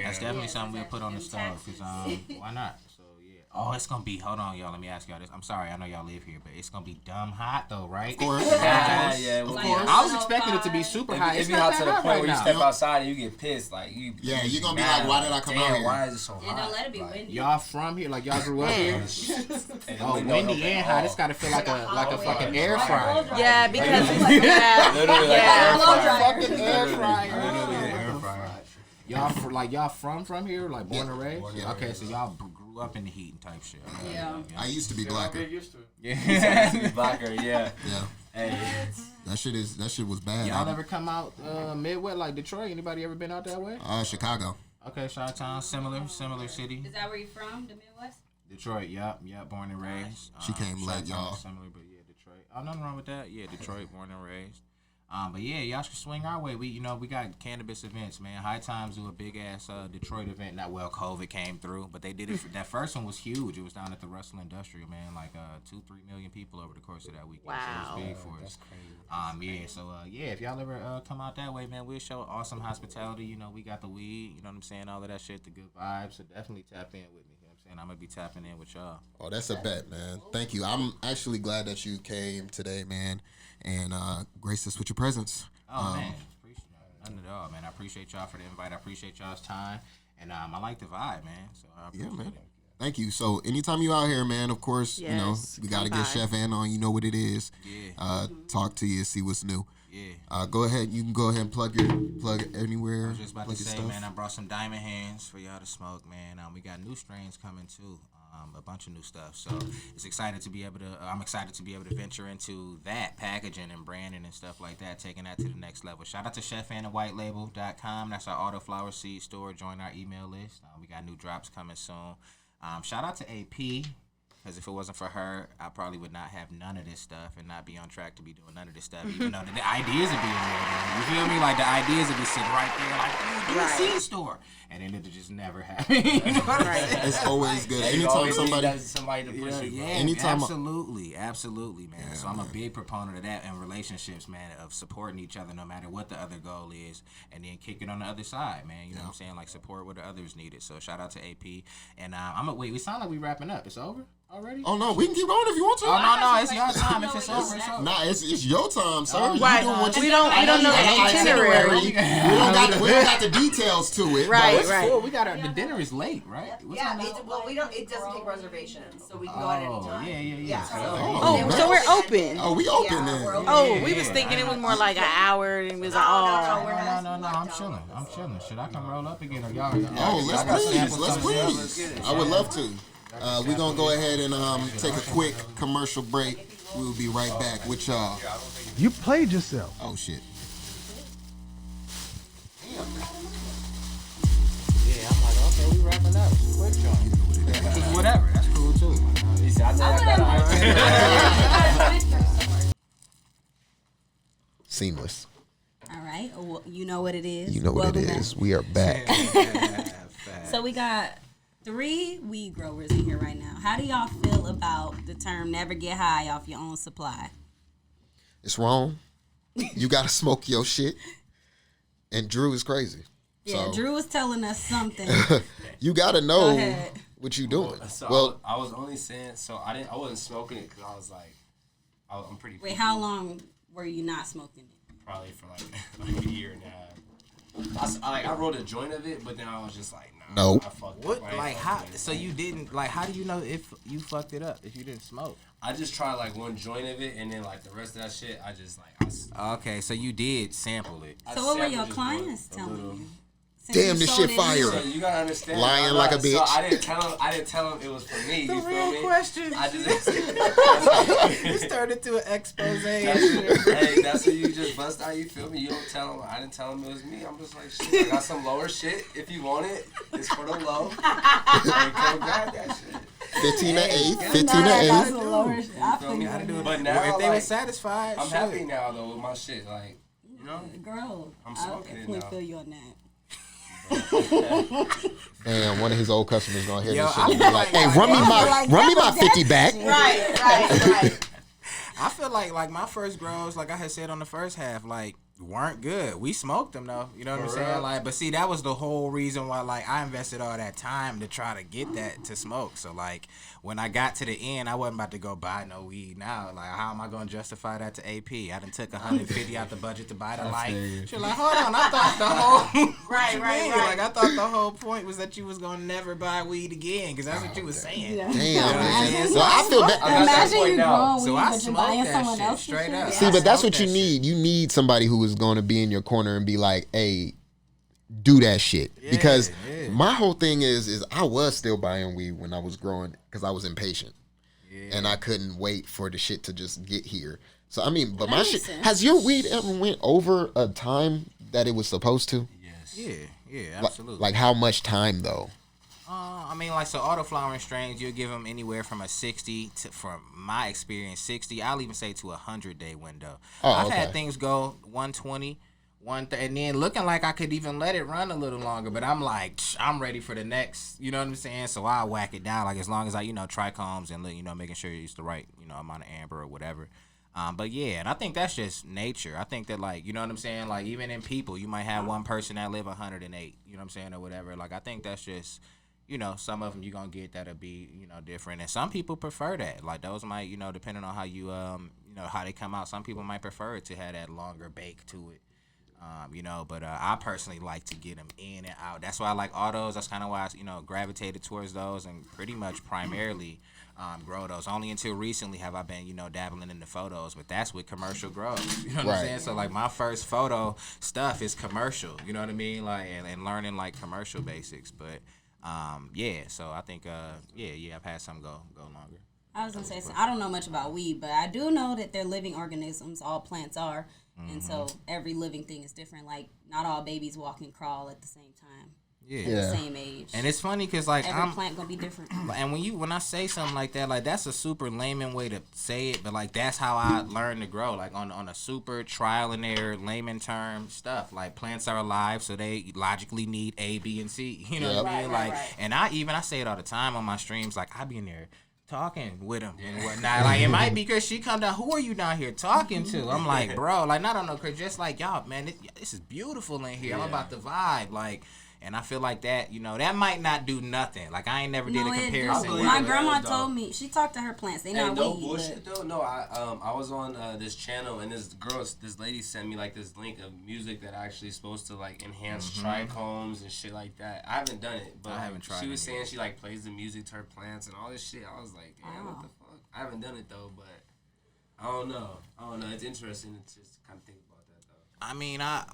That's definitely Yes, something we'll put on the exactly. stove. Cause why not? So yeah. Oh, it's gonna be. Hold on, y'all. Let me ask y'all this. I'm sorry. I know y'all live here, but it's gonna be dumb hot though, right? Of course. Yeah, Of Like, course. I was expecting it to be super hot. If It's you're not out to that the hot point right where you now. step outside and you get pissed, like you. Yeah, you're gonna be mad, like, why did I come damn, out here? Why is it so hot? And don't let it be Like, windy. Y'all from here? Like y'all grew up here? and the Oh, window windy open and all. hot. It's gotta feel like a fucking air fryer. Yeah, because yeah, Literally, like, yeah. blow dryer. Fucking air Literally, fryer. literally an air fryer. Y'all from here? Like born and raised? born and Okay, raised. so y'all grew up in the heat and type shit. Okay, Yeah. I used to be blacker. Yeah. Blacker, yeah. Yeah. Hey, That shit was bad. Y'all ever come out Midwest like Detroit? Anybody ever been out that way? Chicago. Okay, Chi-Town, similar city. Is that where you from? The Midwest? Detroit, yep, born and raised. She came late, Chi-Town, y'all. Similar, but yeah, Detroit. Oh, nothing wrong with that. Yeah, Detroit, born and raised. But yeah, y'all should swing our way. We got cannabis events, man. High Times do a big ass Detroit event. Not well, COVID came through, but they did it. That first one was huge. It was down at the Russell Industrial, man. Like 2-3 million people over the course of that weekend. Wow. So it was big for us. Yeah. So yeah, if y'all ever come out that way, man, we'll show awesome hospitality. You know, we got the weed. You know what I'm saying? All of that shit, the good vibes. So definitely tap in with me. You know what I'm saying? I'm gonna be tapping in with y'all. Oh, that's a bet, man. Thank you. I'm actually glad that you came today, man, and graced us with your presence. Oh man, appreciate none at all, man. I appreciate y'all for the invite. I appreciate y'all's time, and I like the vibe, man. So I appreciate Yeah, man. it. Thank you. So anytime you out here, man, of course, Yes, we got to come get by. Chef Anna on. You know what it is. Yeah. Talk to you, see what's new. Yeah. Go ahead. You can go ahead and plug anywhere. I was just about plug to your say, stuff. man, I brought some diamond hands for y'all to smoke, man. We got new strains coming too. A bunch of new stuff. So I'm excited to be able to venture into that packaging and branding and stuff like that, taking that to the next level. Shout out to ChefAnnaWithThePot.com. That's our autoflower seed store. Join our email list. We got new drops coming soon. Shout out to AP. Because if it wasn't for her, I probably would not have none of this stuff and not be on track to be doing none of this stuff, even though the ideas would be in there. Man. You feel me? Like, the ideas would be sitting right there, like, dude, do a seed store. And then it would just never happen. You know what I'm saying? It's always good. you Anytime always need somebody. somebody to push you, bro. Anytime- absolutely, man. So I'm a big proponent of that in relationships, man, of supporting each other no matter what the other goal is, and then kick it on the other side, man. You know what I'm saying? Like, support what the others needed. So shout out to AP. And wait, we sound like we wrapping up. It's over already? Oh no, we can keep going if you want to. Oh no, it's your time. If it's over, it's over. Nah, it's your time, sir. Oh, You Right. doing what you We don't know the itinerary. We don't got the details to it. Right, but- right. Cool. We got the dinner is late, right? What Yeah, time is it? it doesn't take reservations, so we can go at any Oh, time. yeah. Oh, so we're open. Oh, we open Yeah, then. we're open. Oh, we was thinking it was more like an hour, and it was like, No, we're oh. not. No, I'm chilling. Should I come roll up again, or y'all? Oh, let's please. I would love to. We're going to go ahead and take a quick commercial break. We'll be right back with y'all. You played yourself. Oh, shit. Yeah, I'm like, okay, we wrapping up. Quick joint. Whatever, that's cool too. He said, I thought I got Seamless. All right. Well, you know what it is. You know what Welcome it back. is. We are back. So we got 3 weed growers in here right now. How do y'all feel about the term "never get high off your own supply"? It's wrong. You got to smoke your shit. And Drew is crazy. Yeah, So, Drew was telling us something. you got to Go know ahead. what you doing. So Well, I was only saying, so I wasn't smoking it because I was like, I'm pretty. Wait, how long were you not smoking it? Probably for like a year and a half. I rolled a joint of it, but then I was just like, nah. Nope. I fucked What? up. I ain't Like fucking how? with it. So you didn't like? How do you know if you fucked it up if you didn't smoke? I just try like one joint of it, and then like the rest of that shit, I just like. Okay, so you did sample it. So what were your clients telling you? Damn, this shit fire. So you gotta understand. Lying like a bitch. So I didn't tell him it was for me. The you real feel me? question. I just. It turned into an expose. Hey, that's what you just bust out. You feel me? You don't tell him. I didn't tell him it was me. I'm just like, shit. I got some lower shit. If you want it, it's for the low. Like, come grab that shit. 15 to 8. 15 to 8. But now, if they like, were satisfied, I'm happy now though with my shit. Like, you know, girl, I'm smoking it now. feel you on that. Damn, one of his old customers gonna hear Yo, this shit I and be feel like, like- "Hey, run me my 50 back." Right. I feel like my first grows, like I had said on the first half, like weren't good. We smoked them though, you know what I'm saying? Like, but see, that was the whole reason why like I invested all that time to try to get that to smoke. So like when I got to the end, I wasn't about to go buy no weed now. Like, how am I gonna justify that to AP? I done took 150 out the budget to buy the light. She's like, hold on, I thought the whole Right. Like I thought the whole point was that you was gonna never buy weed again, because that's what you was saying. Yeah. Damn, man. So Well, I feel bad. Imagine you growing So weed, I but you're smoked buying that someone shit else's straight shit. up. See, but that's what you Smoked that need. You need somebody who is going to be in your corner and be like, "Hey, do that shit." Because my whole thing is I was still buying weed when I was growing because I was impatient. And I couldn't wait for the shit to just get here. So I mean, but my shit, has your weed ever went over a time that it was supposed to? Yes. Yeah, absolutely. Like how much time though? I mean, like, so auto flowering strains, you'll give them anywhere from a 60 to, from my experience, 60. I'll even say to 100-day window. I've had things go 120, 130, and then looking like I could even let it run a little longer. But I'm like, I'm ready for the next. You know what I'm saying? So I whack it down, like as long as I, trichomes and making sure it's the right, amount of amber or whatever. But yeah, and I think that's just nature. I think that, like, you know what I'm saying? Like, even in people, you might have one person that live 108, you know what I'm saying, or whatever. Like, I think that's just, some of them you're going to get that'll be, different. And some people prefer that. Like, those might, depending on how you, how they come out, some people might prefer to have that longer bake to it. But I personally like to get them in and out. That's why I like autos. That's kind of why I, gravitated towards those and pretty much primarily grow those. Only until recently have I been, dabbling in the photos, but that's with commercial grows. You know what I'm saying? So like my first photo stuff is commercial. You know what I mean? Like and learning like commercial basics. But so I think I've had some go longer. I was gonna say, so I don't know much about weed, but I do know that they're living organisms. All plants are, and so every living thing is different. Like not all babies walk and crawl at the same time. At the same age. And it's funny because like every plant gonna be different. And when I say something like that, like that's a super layman way to say it, but like that's how I learned to grow. Like on a super trial and error layman term stuff. Like plants are alive, so they logically need A, B, and C. You know what I mean? Right. And I say it all the time on my streams. Like I be in there talking with him and whatnot. Like it might be because she come down. Who are you down here talking to? I'm like, bro. Like not on no cause just like y'all, man. This is beautiful in here. I'm about to vibe. Like. And I feel like that, that might not do nothing. Like I ain't never did a comparison. My grandma told me she talked to her plants. They not no weed. Bullshit though. No, I was on this channel and this lady sent me like this link of music that actually is supposed to like enhance trichomes and shit like that. I haven't done it, but I haven't tried. She was saying she like plays the music to her plants and all this shit. I was like, damn, what the fuck? I haven't done it though, but I don't know. It's interesting to just kind of think about that though. I mean, I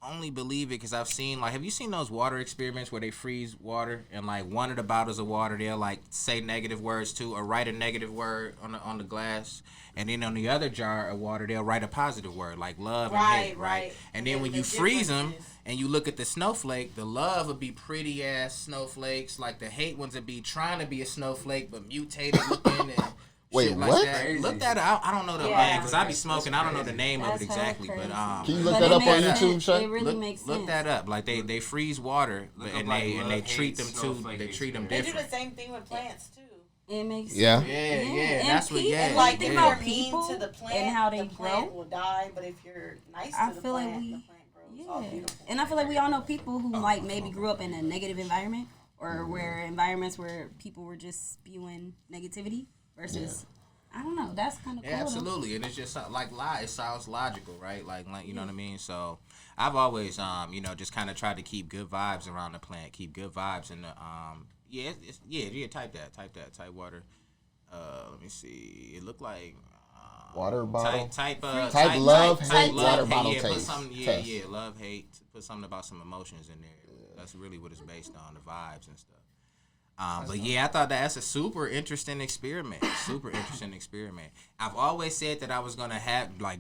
only believe it because I've seen, like, have you seen those water experiments where they freeze water and like one of the bottles of water they'll like say negative words to or write a negative word on the glass, and then on the other jar of water they'll write a positive word like love and hate, right? And then when you freeze them and you look at the snowflake, the love would be pretty ass snowflakes, like the hate ones would be trying to be a snowflake but mutated looking and wait, shit what? Like that. Look that up. I don't know the name because I be smoking. I don't know the name of it exactly, but can you look that up on YouTube, Shatii? It really makes sense. Look that up. Like they freeze water and they treat them different. They do the same thing with plants too. It makes sense. Yeah. That's what. Yeah, like think if about you're mean people to the plant and how they the plant grow. will die. But if you're nice I to the feel plant, like the plant grows all beautiful. And I feel like we all know people who like maybe grew up in a negative environment or where environments where people were just spewing negativity versus. I don't know. That's kind of cool. Yeah, absolutely, and it's just like it sounds logical, right? Like you know what I mean. So I've always just kind of tried to keep good vibes around the plant, keep good vibes in the type water. let me see. It looked like Water bottle. Type love, hate, water hate, bottle yeah, put taste. something, Test. love, hate. Put something about some emotions in there. That's really what it's based on, the vibes and stuff. But yeah, I thought that's a super interesting experiment. I've always said that I was gonna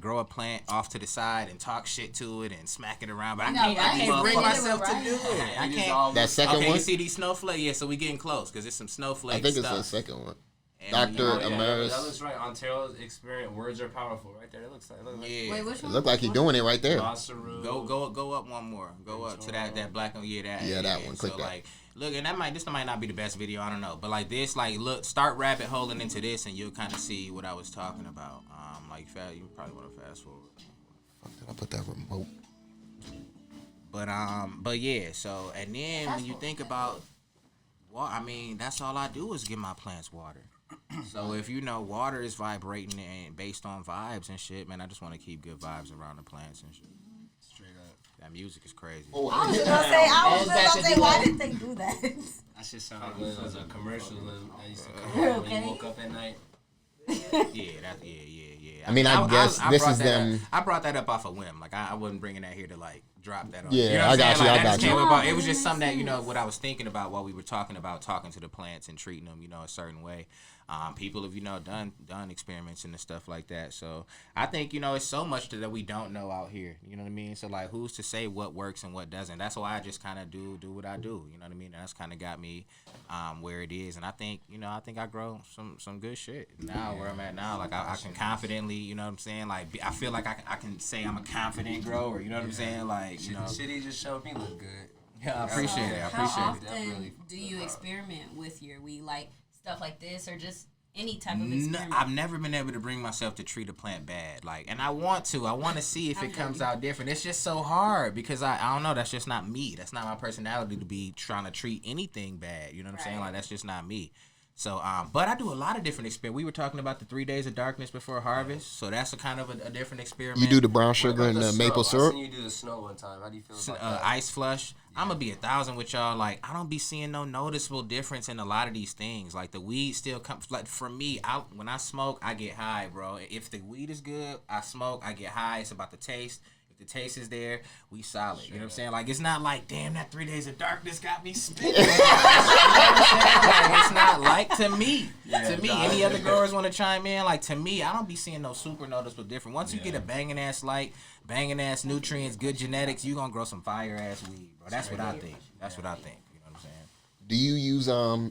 grow a plant off to the side and talk shit to it and smack it around, but I can't bring myself to do it. I can't. That second okay, one. you see these snowflakes? Yeah, so we getting close because it's some snowflakes. I think it's stuff. the second one. And Dr. Amaris. That looks right. Ontario's experiment. Words are powerful. Right there. It looks like. Yeah. Wait, which It one? looked like he's doing it right there. Go up one more. Go up to that black one. Yeah, that one. So Click that. like, look, and this might not be the best video. I don't know, but like this, like, look, start rabbit holing into this, and you'll kind of see what I was talking about. You probably want to fast forward. Fuck, did I put that remote? But yeah. So and then when you think about, that's all I do is give my plants water. So if water is vibrating and based on vibes and shit, man, I just want to keep good vibes around the plants and shit. Straight up. That music is crazy. I was just gonna say, why didn't they do that? That shit sounded like it was a commercial that used to come on when you woke up at night. Yeah. I mean, I guess this is them. I brought that up off a whim. Like I wasn't bringing that here to like drop that on. Yeah, you know what I I'm got saying? you. Like, I that just got came you. about. It was just something that what I was thinking about while we were talking to the plants and treating them, a certain way. People have done experiments and stuff like that. So I think it's so much that we don't know out here. You know what I mean? So like, who's to say what works and what doesn't? That's why I just kind of do what I do. You know what I mean? And that's kind of got me where it is. And I think I grow some good shit now where I'm at now. Like I can confidently, you know what I'm saying? Like I feel like I can say I'm a confident grower. You know what I'm saying? Like Shatii just showed me look good. Yeah, I appreciate it. How often do you experiment with your weed? Like stuff like this or just any type of experiment? I've never been able to bring myself to treat a plant bad. Like, and I want to see if it comes out different. It's just so hard because I don't know. That's just not me. That's not my personality to be trying to treat anything bad. You know what I'm saying? Like, that's just not me. So, but I do a lot of different experiments. We were talking about the 3 days of darkness before harvest. So that's a kind of a different experiment. You do the brown sugar and the maple syrup? I seen you do the snow one time. How do you feel about that? Ice flush. Yeah. I'm going to be 1,000 with y'all. Like, I don't be seeing no noticeable difference in a lot of these things. Like, the weed still comes. Like, for me, when I smoke, I get high, bro. If the weed is good, I smoke, I get high. It's about the taste. The taste is there, we solid. You know what I'm saying? Like, it's not like, damn, that 3 days of darkness got me spitting. You know what I'm saying? Like, it's not like to me. To me, any other growers want to chime in? Like, to me, I don't be seeing no super noticeable difference. Once you get a banging ass light, banging ass nutrients, good genetics, you gonna grow some fire ass weed, bro. That's what I think. That's what I think. You know what I'm saying? Do you use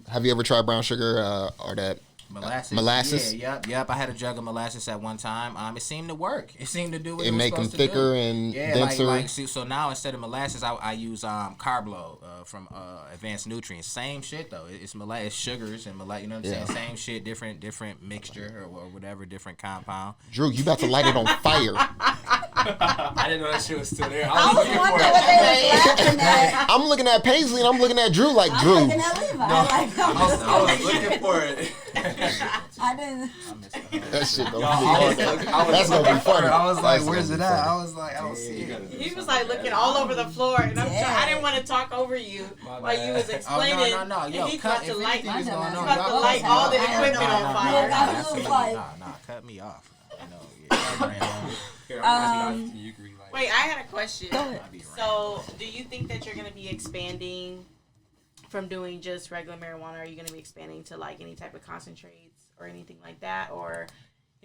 have you ever tried brown sugar or that molasses? Yeah, yep. I had a jug of molasses at one time. It seemed to work. It seemed to do what it was make them supposed to thicker do. and denser. So now instead of molasses, I use Carblo from Advanced Nutrients. Same shit though. It's molasses, sugars and molasses. You know what I'm saying? Same shit, different mixture or whatever, different compound. Drew, you about to light it on fire. I didn't know that shit was still there. I was wondering what they was laughing at. I'm looking at Paisley and I'm looking at Drew like Drew. I'm looking at Levi. I was looking for it. I didn't. That shit gonna be that's gonna be funny. I was like, where's it at? I was like, I don't see it. He was like looking all over the floor, and I didn't want to talk over you while you was explaining. Oh, no. Yo, he's cut, about to light, going on, all the equipment on fire. Nah, cut me off. Wait, I had a question. So, do you think that you're going to be expanding from doing just regular marijuana? Are you going to be expanding to like any type of concentrates or anything like that, or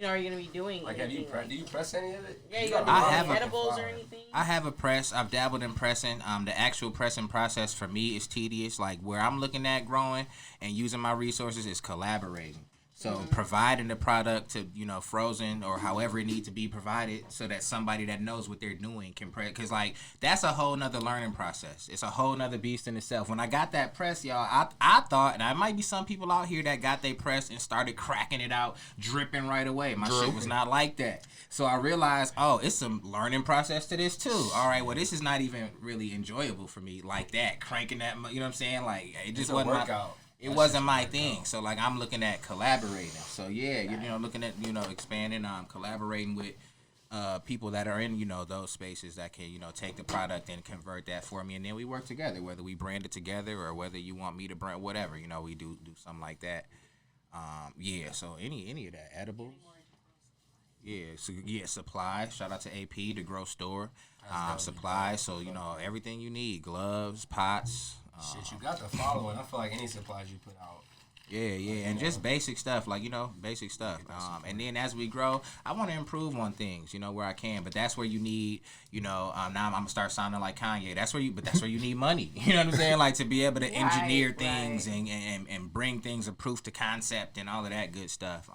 are you going to be doing like? Do you press any of it? Yeah, you got to do any edibles or anything? I have a press. I've dabbled in pressing. The actual pressing process for me is tedious. Like where I'm looking at growing and using my resources is collaborating. So providing the product to, frozen or however it needs to be provided so that somebody that knows what they're doing can press. Because, that's a whole nother learning process. It's a whole nother beast in itself. When I got that press, y'all, I thought, and there might be some people out here that got their press and started cracking it out, dripping right away. My shit was not like that. So I realized, it's some learning process to this, too. All right, well, this is not even really enjoyable for me like that. Cranking that, you know what I'm saying? Like, it just wasn't workout. It wasn't my thing. So, I'm looking at collaborating. So, yeah, looking at, expanding, collaborating with people that are in, those spaces that can, take the product and convert that for me. And then we work together, whether we brand it together or whether you want me to brand, whatever, we do something like that. Yeah, so any of that edibles. Yeah, so supply. Shout out to AP, the Grow Store. Supply. So everything you need: gloves, pots. Shit, you got the following. I feel like any supplies you put out. Yeah, and just basic stuff, basic stuff. And then as we grow, I want to improve on things, where I can. But that's where you need, now I'm gonna start sounding like Kanye. That's where you need money. You know what I'm saying? Like to be able to engineer things and bring things of proof to concept and all of that good stuff.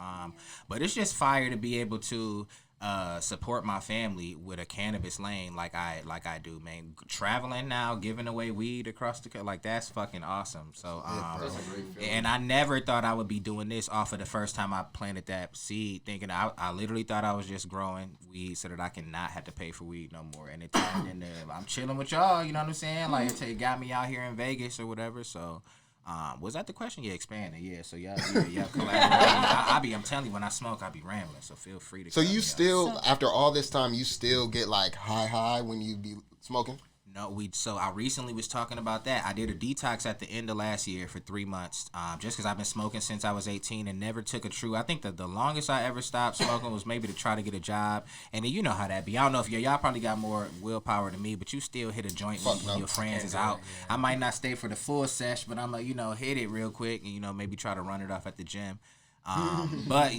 But it's just fire to be able to support my family with a cannabis lane like I do, man. Traveling now, giving away weed across the country, like that's fucking awesome. So and I never thought I would be doing this off of the first time I planted that seed, thinking I literally thought I was just growing weed so that I can not have to pay for weed no more. And it turned into I'm chilling with y'all, you know what I'm saying? Like it got me out here in Vegas or whatever. So was that the question? Yeah, expanding. Yeah, so y'all collaborate. I'm telling you, when I smoke, I be rambling. So feel free to. So you still, after all this time, you still get like high when you be smoking? No, so I recently was talking about that. I did a detox at the end of last year for 3 months, just because I've been smoking since I was 18 and never took a true. I think that the longest I ever stopped smoking was maybe to try to get a job. And then you know how that be. I don't know if y'all probably got more willpower than me, but you still hit a joint when your friends is out. Yeah. I might not stay for the full sesh, but I'm like, hit it real quick and maybe try to run it off at the gym. But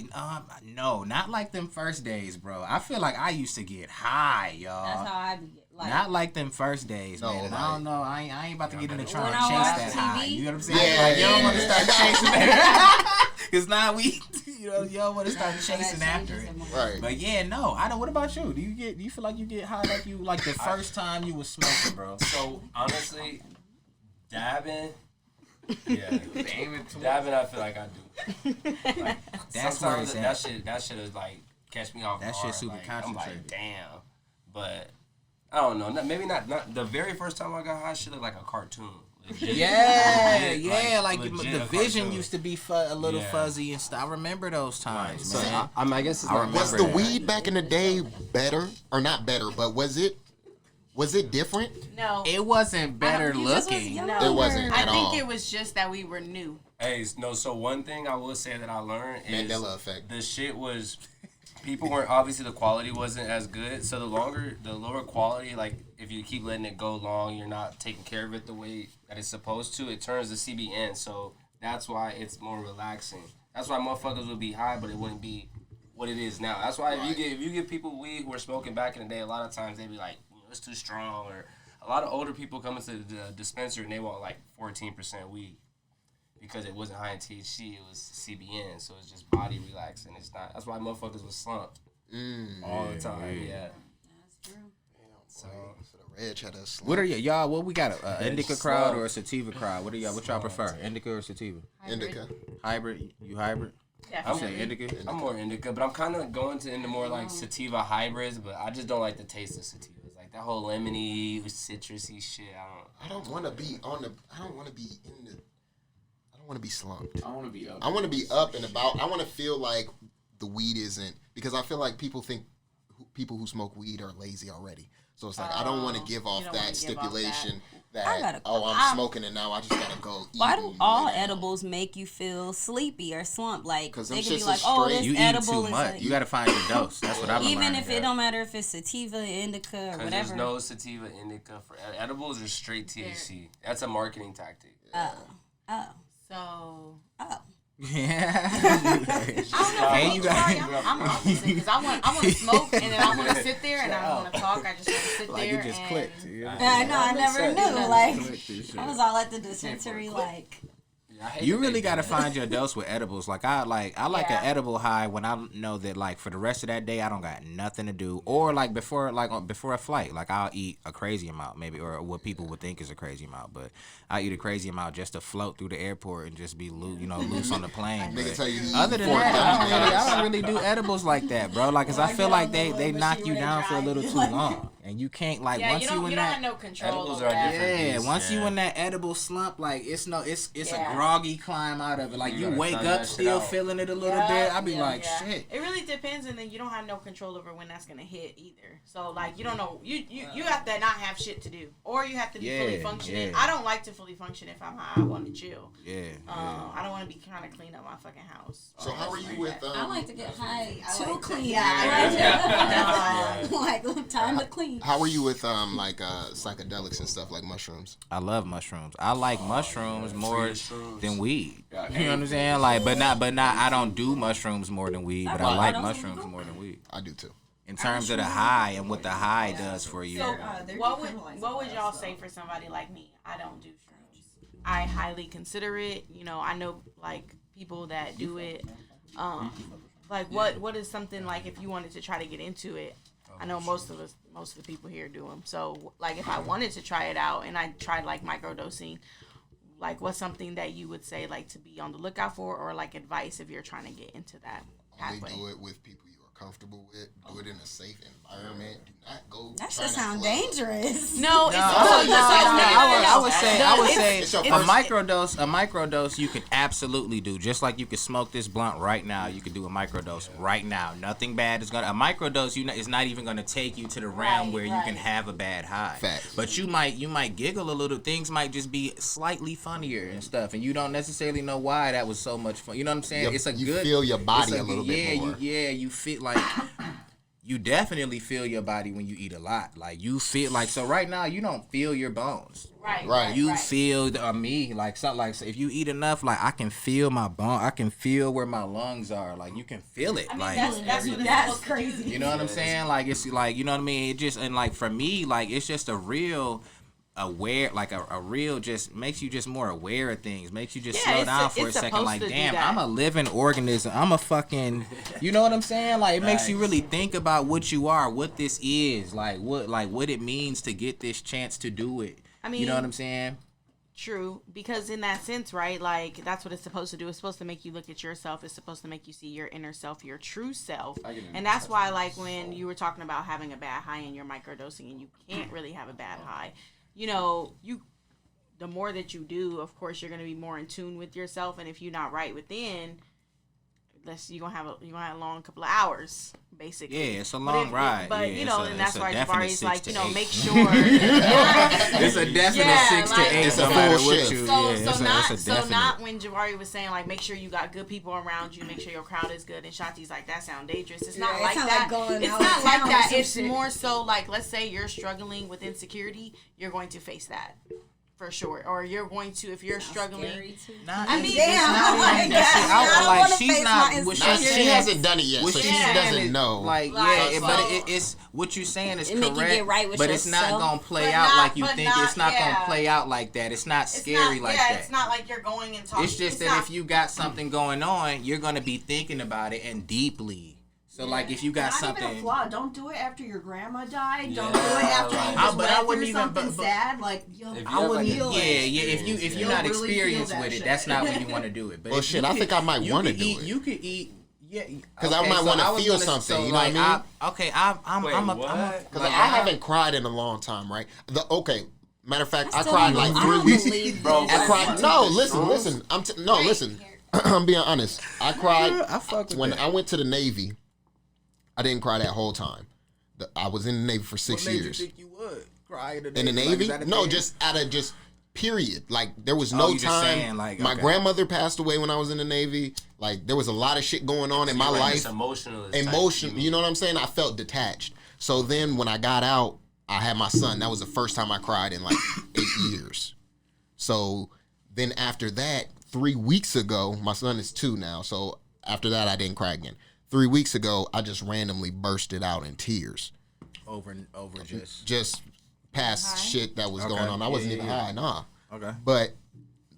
no, not like them first days, bro. I feel like I used to get high, y'all. That's how I be. Not like them first days, man. And I don't know. I ain't about to get into trying to When I chase that watch high. TV? You know what I'm saying? Yeah, you don't want to start chasing that. Because now you don't want to start chasing after it. Right. But yeah, no. I don't. What about you? Do you feel like you get high like the first time you was smoking, bro? So honestly, dabbing. Yeah, dabbing. I feel like I do. Like, That's where it's sometimes that shit is like catch me off guard. That shit super like, concentrated. I'm like, damn. But I don't know. Maybe not the very first time I got high. Shit looked like a cartoon. Legit. Yeah, like legit the a vision cartoon. used to be a little fuzzy and stuff. I remember those times, Right. man. So I guess it's not Was the weed back in the day better or not better? But was it different? No, It wasn't better You just was looking. younger. It wasn't I at think all. it was just that we were new. Hey, no. So one thing I will say that I learned is Mandela effect. the shit was. People weren't, obviously the quality wasn't as good, so the lower quality, like if you keep letting it go long, you're not taking care of it the way that it's supposed to, it turns to CBN, so that's why it's more relaxing. That's why motherfuckers would be high, but it wouldn't be what it is now. That's why if you give people weed who were smoking back in the day, a lot of times they be like, it's too strong, or a lot of older people come into the dispensary and they want like 14% weed. Because it wasn't high in THC, it was CBN, so it's just body relaxing. It's not. That's why motherfuckers was slumped all the time. Yeah. That's true. So the Reg had us. What are y'all? What we got? A indica crowd or a sativa crowd? What y'all prefer? Indica or sativa? Indica. Hybrid? You hybrid? Yeah, You say indica? I'm more indica, but I'm kind of going into more like sativa hybrids. But I just don't like the taste of sativas, like that whole lemony, citrusy shit. I don't want to be in the. I don't want to be slumped. I want to be up. I want to be up and about. I want to feel like the weed isn't, because I feel like people think people who smoke weed are lazy already. So it's like I don't want to give off that stipulation that I'm smoking and now I just gotta go eat. Why do all edibles make you feel sleepy or slump? Like Because they them can be shits like, is oh, straight. this You eat edible too is much. like, You got to find your dose. That's what I've been even learning. if it don't matter if it's sativa, indica, or Because whatever. there's no sativa indica for edibles. Are straight THC. That's a marketing tactic. So Yeah. I you don't know. got- I'm opposite because I want to smoke and then I want to sit there and I don't want to talk. I just want to sit Like there it just and clicked. You know? I know, I never knew. Like, Clicked and shit. I was all at the dispensary, like, You really got to find your dose with edibles. Like I like an edible high when I know that like for the rest of that day I don't got nothing to do, or like before a flight, like I'll eat a crazy amount maybe, or what people would think is a crazy amount, but I eat a crazy amount just to float through the airport and just be loose on the plane. Nigga tell you Other than that, I don't really do edibles like that, bro. Like, cause I feel like they knock you down for a little too long, and you can't like yeah, once you don't in have that. no control Edibles over are that. different. Yeah, once you in that edible slump, like it's a growth. groggy climb out of it. Like, you wake suck up that shit still out. feeling it a little bit. I'd be like, Yeah. shit. It really depends, and then you don't have no control over when that's gonna hit either. So like you don't know, you have to not have shit to do, or you have to be fully functioning. I don't like to fully function if I'm high. I want to chill. I don't want to be trying to clean up my fucking house. So how are you with? I like to get high too like clean. Yeah. Like time to clean. How are you with psychedelics and stuff like mushrooms? I love mushrooms. I like mushrooms more than weed. You know what I'm saying? Like, but not. I don't do mushrooms more than weed, but I like mushrooms more than weed. I do too. In terms of the high and what the high does for you. So what would y'all say for somebody like me? I don't do shrooms. I highly consider it. You know, I know like people that do it. Like what is something like if you wanted to try to get into it? I know most of the people here do them. So like if I wanted to try it out and I tried like microdosing, like what's something that you would say like to be on the lookout for, or like advice if you're trying to get into that pathway? Only do it with people you are comfortable with. Do it in a safe environment. Do not go. That should sound dangerous. No, it's I would say it's your a first- microdose you could absolutely do. Just like you could smoke this blunt right now, you could do a microdose right now. Nothing bad is gonna. A microdose is not even gonna take you to the realm where you can have a bad high. Facts. But you might giggle a little. Things might just be slightly funnier and stuff, and you don't necessarily know why that was so much fun. You know what I'm saying? You feel your body a little bit more. You feel like. You definitely feel your body when you eat a lot. Like you feel like so right now you don't feel your bones. Right. You feel me like something like so if you eat enough, like I can feel my bone. I can feel where my lungs are. Like you can feel it. I mean, like that's crazy. you know what I'm saying? Like it's like you know what I mean. It just and like for me, like it's just a real. Aware, like a real, just makes you just more aware of things. Makes you just slow down for a second. Like, damn, I'm a living organism. I'm a fucking, you know what I'm saying? Like, it makes you really think about what you are, what this is, like what it means to get this chance to do it. I mean, you know what I'm saying? True, because in that sense, right? Like that's what it's supposed to do. It's supposed to make you look at yourself. It's supposed to make you see your inner self, your true self. And that's why, like, when you were talking about having a bad high and you're microdosing, and you can't really have a bad high. You know, the more that you do, of course, you're gonna be more in tune with yourself. And if you're not right within, you're gonna have a long couple of hours, basically. Yeah, it's a long ride. But yeah, you know, and that's why Jabari's like, you know, 8. make sure. It's a definite 6 to 8. It's a no matter full what shift. you. So not when Jabari was saying like, make sure you got good people around you, make sure your crowd is good. And Shati's like, that sound dangerous. It's not like that. It's not like that. It's more so like, let's say you're struggling with insecurity, you're going to face that. For sure, or you're going to if you're struggling. I mean, she hasn't done it yet, so she doesn't know. Like, but it's what you're saying is correct, but it's not gonna play out like you think. It's not gonna play out like that. It's not scary like that. It's not like you're going and talking. It's just that if you got something going on, you're gonna be thinking about it and deeply. So like if you got something, even a flaw. Don't do it after your grandma died. Don't do it after you just went through something sad. Like I wouldn't. If you're not experienced with it, that's not when you want to do it. But well, shit, I think I might want to do it. You could eat. Yeah, because I might want to feel something. You know what I mean? I'm because I haven't cried in a long time, right? Matter of fact, I cried like 3 weeks. Bro, I cried. No, listen. Listen. I'm being honest. I cried when I went to the Navy. I didn't cry that whole time. I was in the Navy for 6 years. What made you think you would cry in the Navy? In the Navy? No, just out of period. Like there was no time. My grandmother passed away when I was in the Navy. Like there was a lot of shit going on in my life. Emotion. You know what I'm saying? I felt detached. So then when I got out, I had my son. That was the first time I cried in like 8 years. So then after that, 3 weeks ago, my son is 2 now. So after that, I didn't cry again. 3 weeks ago, I just randomly bursted out in tears. Over just past shit that was going on. I wasn't even high, nah. Okay. But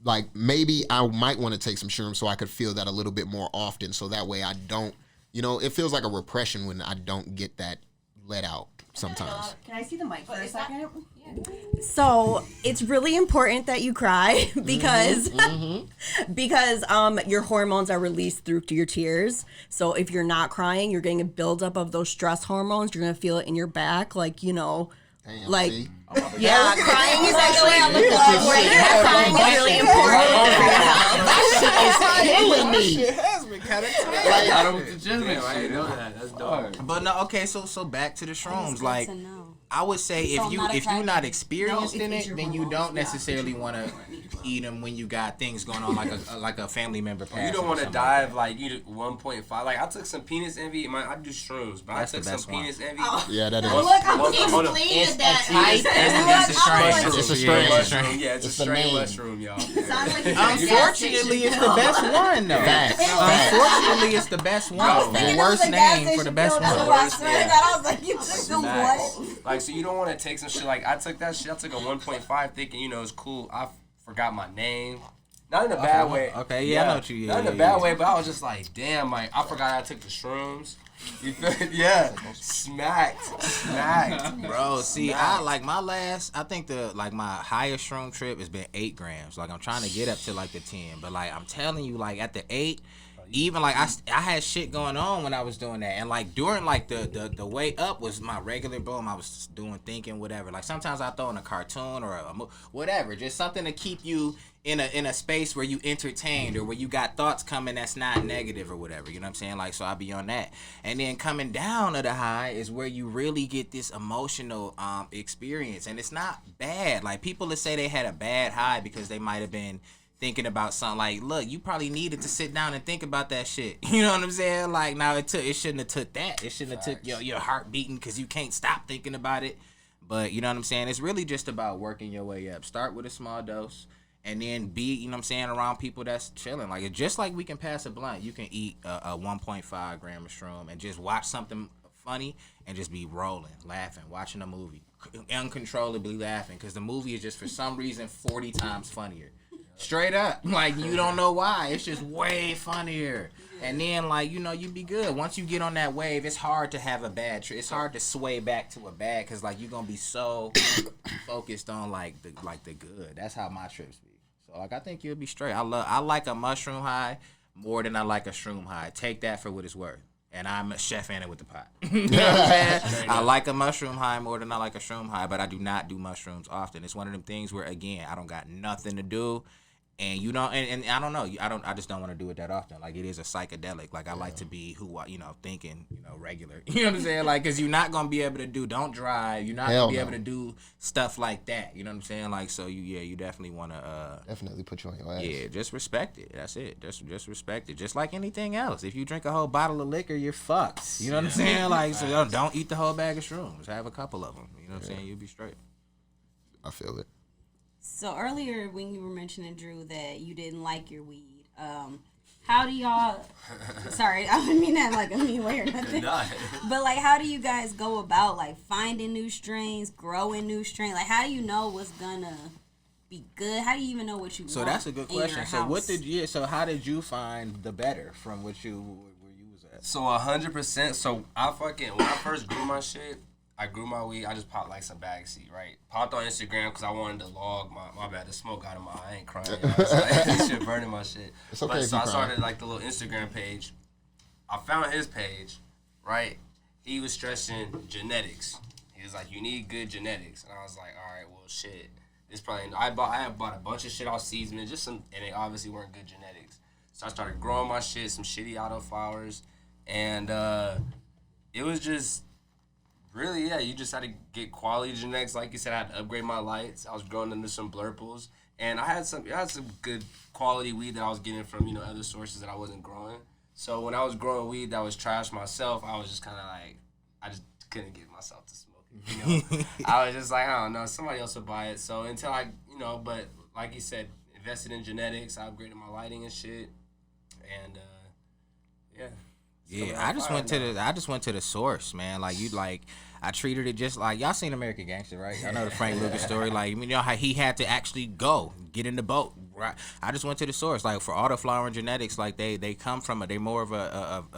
like maybe I might want to take some shrooms so I could feel that a little bit more often, so that way I don't, it feels like a repression when I don't get that let out sometimes. Can I see the mic for a second? So it's really important that you cry because because your hormones are released through your tears. So if you're not crying, you're getting a buildup of those stress hormones. You're gonna feel it in your back, like Damn, Like, see? yeah, crying is actually crying is really important. Killing me. I don't legitimate. I didn't know that. That's dope. But no, okay, so back to the shrooms. Like, to know. I would say So if you're not experienced in it, then you don't necessarily want to eat them when you got things going on like a family member. You don't want to dive like you 1.5. Like I took some penis envy. I do shrooms, but That's I took the best some one. penis envy. Yeah, that is. Look, I'm Hold up. explaining that. It's a strain. It's a strain. Mushroom. Yeah, it's a It's the straight name. mushroom, y'all. Sounds like a Unfortunately, it's the best one though. Unfortunately, it's the best one. The worst name for the best one. I was like, you took the Facts. what? Like, so you don't want to take some shit. Like, I took that shit. I took a 1.5 thinking, it's cool. I forgot my name. Not in a bad way. Okay, yeah, I know what you. Not in a bad way, but I was just like, damn, like, I forgot I took the shrooms. You feel it? Yeah. Smacked. Bro, see, I think my highest shroom trip has been 8 grams. Like, I'm trying to get up to like the 10, but like I'm telling you, like at the 8, even like I had shit going on when I was doing that, and like during like the way up was my regular boom. I was doing thinking whatever. Like sometimes I throw in a cartoon or whatever, just something to keep you in a space where you entertained or where you got thoughts coming that's not negative or whatever. You know what I'm saying? Like so I be on that, and then coming down to the high is where you really get this emotional experience, and it's not bad. Like people that say they had a bad high because they might have been thinking about something. Like, look, you probably needed to sit down and think about that shit. You know what I'm saying? Like, now it shouldn't have took that. It shouldn't have took your heart beating because you can't stop thinking about it. But you know what I'm saying? It's really just about working your way up. Start with a small dose and then be, you know what I'm saying, around people that's chilling. Like, it's just like we can pass a blunt. You can eat a 1.5 gram of shroom and just watch something funny and just be rolling, laughing, watching a movie, uncontrollably laughing because the movie is just for some reason 40 times funnier. Straight up. Like, you don't know why. It's just way funnier. And then, like, you be good. Once you get on that wave, it's hard to have a bad trip. It's hard to sway back to a bad because, like, you're going to be so focused on, like the good. That's how my trips be. So, like, I think you'll be straight. I like a mushroom high more than I like a shroom high. Take that for what it's worth. And I'm ChefAnnaWithThePot. You know what I'm saying? I like a mushroom high more than I like a shroom high, but I do not do mushrooms often. It's one of them things where, again, I don't got nothing to do. And you know, and I don't know, I just don't want to do it that often. Like it is a psychedelic. Like I like to be thinking, regular. You know what I'm saying? Like, cause you're not gonna be able to don't drive. You're not gonna be able to do stuff like that. You know what I'm saying? Like, so you definitely want to definitely put you on your ass. Yeah, just respect it. That's it. Just respect it. Just like anything else. If you drink a whole bottle of liquor, you're fucked. You know what I'm saying? Like, so don't eat the whole bag of shrooms. Have a couple of them. You know what I'm saying? You'll be straight. I feel it. So earlier when you were mentioning, Drew, that you didn't like your weed, how do y'all, sorry, I didn't mean that like a mean way or nothing, but like how do you guys go about like finding new strains, growing new strains? Like how do you know what's gonna be good? How do you even know what you want? So that's a good question. So how did you find the better from where you was at? So 100%. So when I first grew my shit, I grew my weed. I just popped like some bag seed, right? Popped on Instagram because I wanted to log my bad. The smoke out of my eye. I ain't crying. This shit burning my shit. It's okay. But so I started like the little Instagram page. I found his page, right? He was stressing genetics. He was like, you need good genetics, and I was like, all right, well, shit. This probably I bought a bunch of shit off seasoning, and they obviously weren't good genetics. So I started growing my shit, some shitty autoflowers, and it was just. Really, yeah, you just had to get quality genetics. Like you said, I had to upgrade my lights. I was growing into some blurples. And I had some good quality weed that I was getting from, other sources that I wasn't growing. So when I was growing weed that was trash myself, I was just kind of like, I just couldn't get myself to smoke it, I was just like, I don't know, somebody else would buy it. So until I, but like you said, invested in genetics, I upgraded my lighting and shit. And, yeah. Yeah, I just went to the source, man. I treated it just like y'all seen American Gangster, right? I know the Frank Lucas story. Like, you know how he had to actually get in the boat, right? I just went to the source. Like for autoflower and genetics, like they come from they more of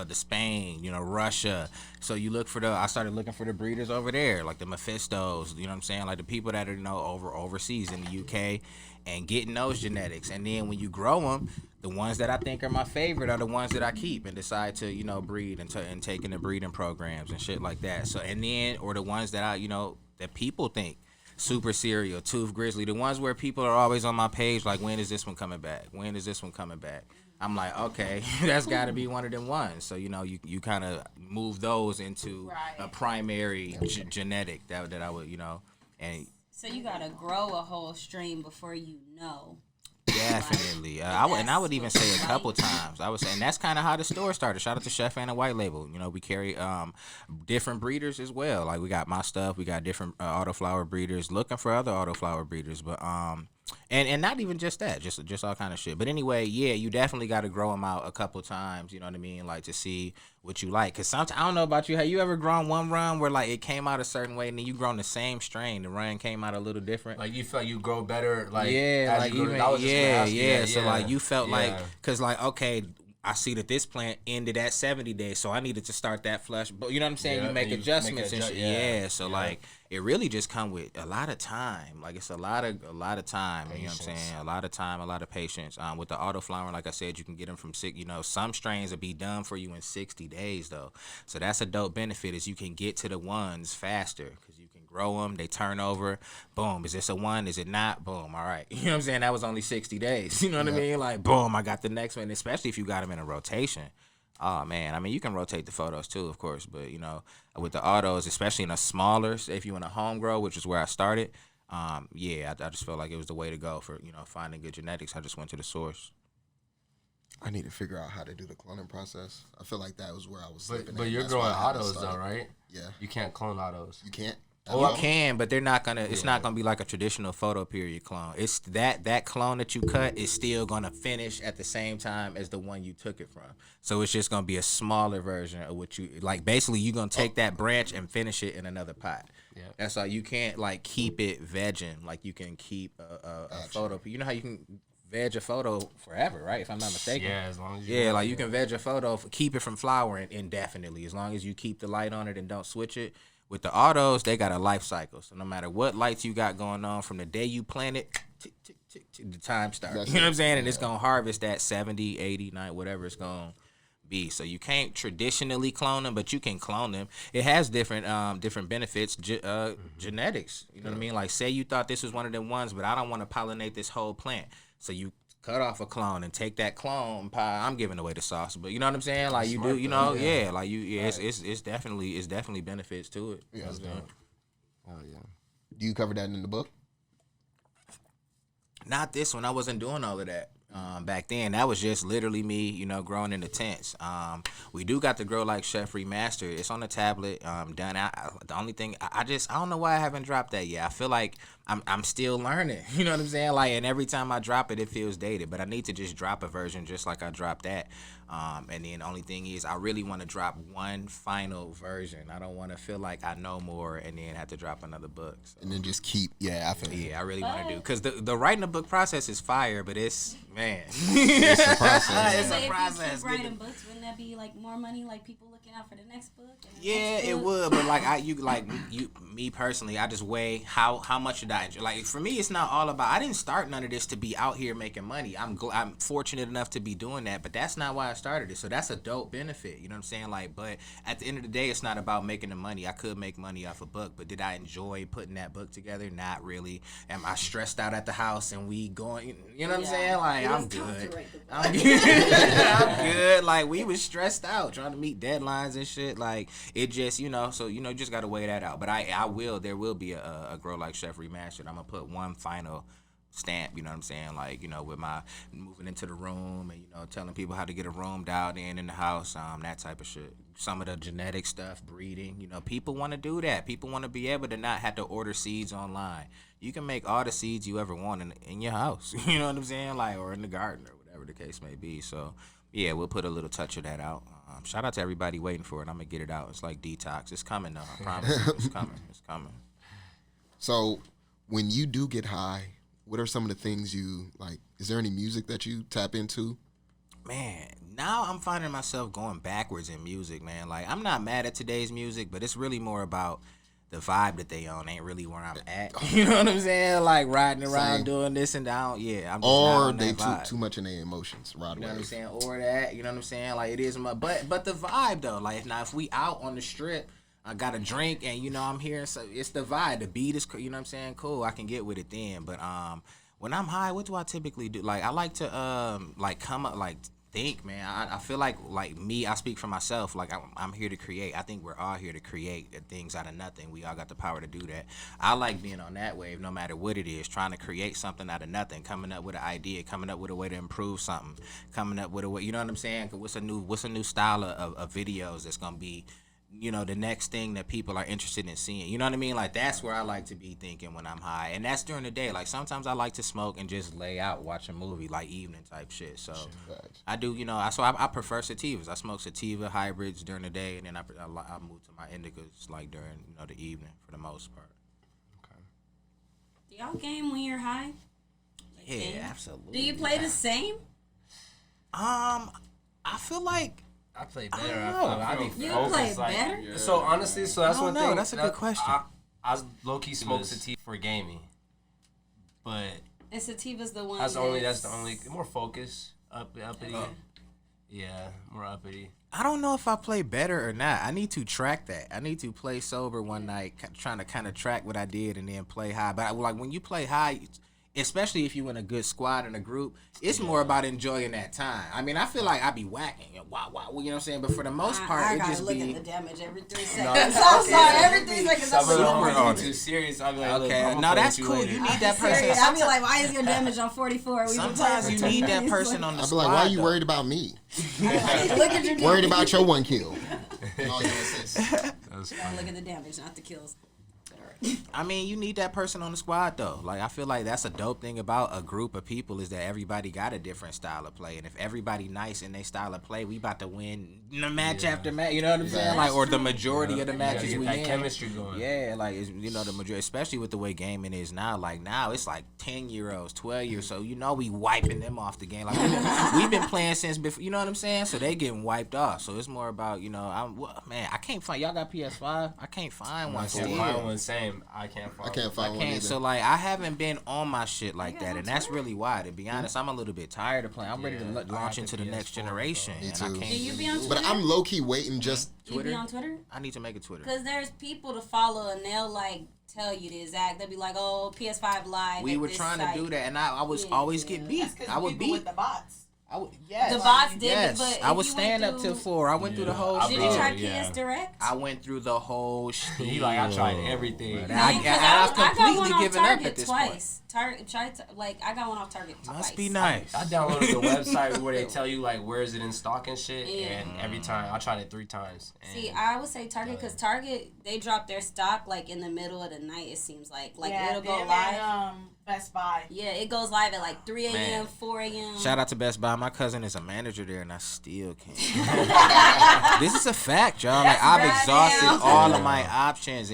the Spain, Russia. So I started looking for the breeders over there, like the Mephistos. You know what I'm saying? Like the people that are overseas in the UK, and getting those genetics. And then when you grow them, the ones that I think are my favorite are the ones that I keep and decide to breed and taking the breeding programs and shit like that. So or the ones that that people think super cereal, Tooth Grizzly, the ones where people are always on my page like, when is this one coming back? When is this one coming back? I'm like, okay, that's got to be one of them ones. So, you know, you kind of move those into a primary genetic that I would, you know, and so you got to grow a whole stream before you know. Definitely. I would even say a couple times. I would say, and that's kind of how the store started. Shout out to Chef Anna White Label. You know, we carry different breeders as well. Like we got my stuff. We got different autoflower breeders. Looking for other autoflower breeders, but and not even just that, just all kind of shit. But anyway, yeah, you definitely got to grow them out a couple times. You know what I mean? Like to see what you like. Cause sometimes I don't know about you. Have you ever grown one run where like it came out a certain way and then you grown the same strain, the run came out a little different? Like you feel like you grow better. Like yeah, like even yeah. So like you felt like, cause like okay, I see that this plant ended at 70 days, so I needed to start that flush. But you know what I'm saying? Yeah, you make adjustments and shit. Yeah. So yeah. like it really just come with a lot of time. Like it's a lot of time. Patience. You know what I'm saying? A lot of time, a lot of patience. With the autoflower, like I said, you can get them from some strains will be done for you in 60 days though. So that's a dope benefit is you can get to the ones faster because you can grow them, they turn over. Boom, is this a one? Is it not? Boom, all right. You know what I'm saying? That was only 60 days. You know what I mean? Like boom, I got the next one. Especially if you got them in a rotation. Oh man, I mean you can rotate the photos too, of course, but you know with the autos, especially in a smaller, say if you in a home grow, which is where I started, I just felt like it was the way to go for finding good genetics. I just went to the source. I need to figure out how to do the cloning process. I feel like that was where I was slipping. But you're growing autos though, right? Yeah. You can't clone autos. You can't. You can, but they're not gonna. It's not gonna be like a traditional photo period clone. It's that clone that you cut is still gonna finish at the same time as the one you took it from. So it's just gonna be a smaller version of what you like. Basically, you're gonna take that branch and finish it in another pot. Yeah, that's all. You can't like keep it vegging like you can keep a photo. You know how you can veg a photo forever, right? If I'm not mistaken. Yeah, as long as you like you can veg a photo, keep it from flowering indefinitely, as long as you keep the light on it and don't switch it. With the autos, they got a life cycle. So no matter what lights you got going on, from the day you plant it, the time starts. You know what I'm saying? And it's going to harvest that 70, 80, 90, whatever it's going to be. So you can't traditionally clone them, but you can clone them. It has different benefits, genetics. You know what I mean? Like say you thought this was one of them ones, but I don't want to pollinate this whole plant. So you cut off a clone and take that clone pie. I'm giving away the sauce, but you know what I'm saying? Like you do, you know, like you, right. It's definitely benefits to it. Yeah, oh yeah. Do you cover that in the book? Not this one. I wasn't doing all of that. Back then, that was just literally me, growing in the tents. We do got the Grow Like Chef Remastered. It's on the tablet. Done. The only thing I don't know why I haven't dropped that yet. I feel like I'm still learning. You know what I'm saying? Like, and every time I drop it, it feels dated. But I need to just drop a version just like I dropped that. And then the only thing is, I really want to drop one final version. I don't want to feel like I know more and then have to drop another book. So. And then just keep, I feel I really want to do. Because the writing a book process is fire, but it's, man. It's a process. It's a process. If you keep writing books, wouldn't that be like more money, like people looking out for the next book? It would, but like me personally, I just weigh how much did I enjoy. Like for me, it's not all about. I didn't start none of this to be out here making money. I'm fortunate enough to be doing that, but that's not why I started it. So that's a dope benefit. You know what I'm saying? Like, but at the end of the day, it's not about making the money. I could make money off a book, but did I enjoy putting that book together? Not really. Am I stressed out at the house and we going? You know what I'm saying? Like I'm good. I'm good. Like we was stressed out trying to meet deadlines and shit. Like it just, so you just gotta weigh that out. But there will be a Grow Like Chef Remastered. I'm gonna put one final stamp, you know what I'm saying? Like, with my moving into the room and, telling people how to get a room dialed in the house, that type of shit. Some of the genetic stuff, breeding, people want to do that. People want to be able to not have to order seeds online. You can make all the seeds you ever want in your house, you know what I'm saying? Like, or in the garden or whatever the case may be. So, yeah, we'll put a little touch of that out. Shout out to everybody waiting for it. I'm going to get it out. It's like detox. It's coming, though. I promise you. It's coming. It's coming. So, when you do get high, what are some of the things you, like, is there any music that you tap into? Man, now I'm finding myself going backwards in music, man. Like, I'm not mad at today's music, but it's really more about the vibe that they on ain't really where I'm at. You know what I'm saying? Like, riding around doing this and down. Yeah, I'm just not on that vibe. Or they too much in their emotions. Right, you know what I'm saying? Or that, you know what I'm saying? Like, it is but the vibe, though. Like, now, if we out on the strip, I got a drink and I'm here, so it's the vibe. The beat is, you know what I'm saying? Cool, I can get with it then. But when I'm high, what do I typically do? Like I like to come up think, man. I feel like me, I speak for myself. Like I'm here to create. I think we're all here to create things out of nothing. We all got the power to do that. I like being on that wave, no matter what it is, trying to create something out of nothing, coming up with an idea, coming up with a way to improve something, coming up with a way, you know what I'm saying? What's a new style of videos that's gonna be, the next thing that people are interested in seeing. You know what I mean? Like, that's where I like to be thinking when I'm high. And that's during the day. Like, sometimes I like to smoke and just lay out, watch a movie, like evening type shit. So, I do, I prefer sativas. I smoke sativa hybrids during the day, and then I move to my indicas, like, during, the evening for the most part. Okay. Do y'all game when you're high? Yeah, absolutely. Do you play the same? I feel like I play better. You play better? Yeah. So honestly, that's one thing. That's a good question. I low key smoke sativa for gaming, but and sativa's the one. That's the only more focus uppity. Yeah, more uppity. I don't know if I play better or not. I need to track that. I need to play sober one night, trying to kind of track what I did and then play high. But like when you play high, especially if you in a good squad and a group, it's more about enjoying that time. I mean, I feel like I be whacking, wow, you know what I'm saying? But for the most part, I it gotta just look be... at the damage every 3 seconds. I'm sorry, every 3 seconds. I'm too serious. I'm like, okay, no, that's cool. Later. You need that person. I'll be like, why is your damage on 44? Sometimes you need that person on the squad. I'll be like, why are you worried about me? Look at your worried about your one kill. Look at the damage, not the kills. I mean, you need that person on the squad, though. Like, I feel like that's a dope thing about a group of people is that everybody got a different style of play. And if everybody nice in their style of play, we about to win match after match. You know what I'm saying? Like, or the majority of the matches we that chemistry going. Yeah, like, the majority, especially with the way gaming is now. Like, now it's like 10-year-olds, 12-years. So, we wiping them off the game. Like, we've been playing since before, you know what I'm saying? So they getting wiped off. So it's more about, I can't find, y'all got PS5? I can't find one still. Find one same. I can't find one either. So like I haven't been on my shit like that, and that's really why. To be honest, I'm a little bit tired of playing. I'm ready to launch into the next generation. Me too. And I can't Do you be on Twitter? But I'm low key waiting just Twitter. You be on Twitter? I need to make a Twitter. Because there's people to follow and they'll like tell you the exact. They'll be like, "Oh, PS5 live." We were trying to do that, and I was always get beat. I would beat with the bots. Yes. The bots did yes. it, but I was staying up till 4. I went through the whole shit. shit. Did you try PS Direct? I went through the whole shit. He like, I tried everything. I've completely given up at this twice. I got one off Target twice. Must be nice. I downloaded the website where they tell you like where is it in stock and shit, and every time I tried it 3 times. See, I would say Target because Target they drop their stock like in the middle of the night. It seems like it'll go live. Best Buy. Yeah, it goes live at like 3 a.m., 4 a.m. Shout out to Best Buy. My cousin is a manager there, and I still can't. This is a fact, y'all. Like I've exhausted all of my options,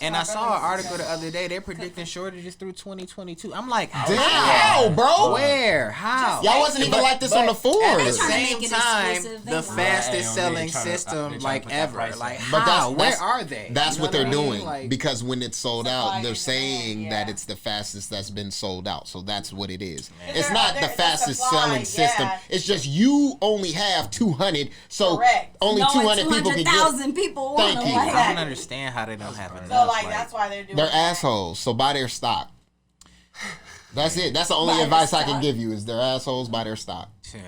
and I saw an article the other day. They're predicting shortages through 2022. I'm like, how, bro? Where? How? Y'all wasn't even like this on the 4. At the same time, the fastest selling system like ever. Like how? Where are they? That's what they're doing because when it's sold out, they're saying that it's the fastest that's been sold out. So that's what it is. It's not the fastest selling system. It's just you only have 200. So only 200 people can get. 200,000 people want them. I don't understand how they don't have enough. So like that's why they're doing. They're assholes. So buy their stock. That's it. That's the only advice I can give you is they're assholes. Buy their stock. Yeah.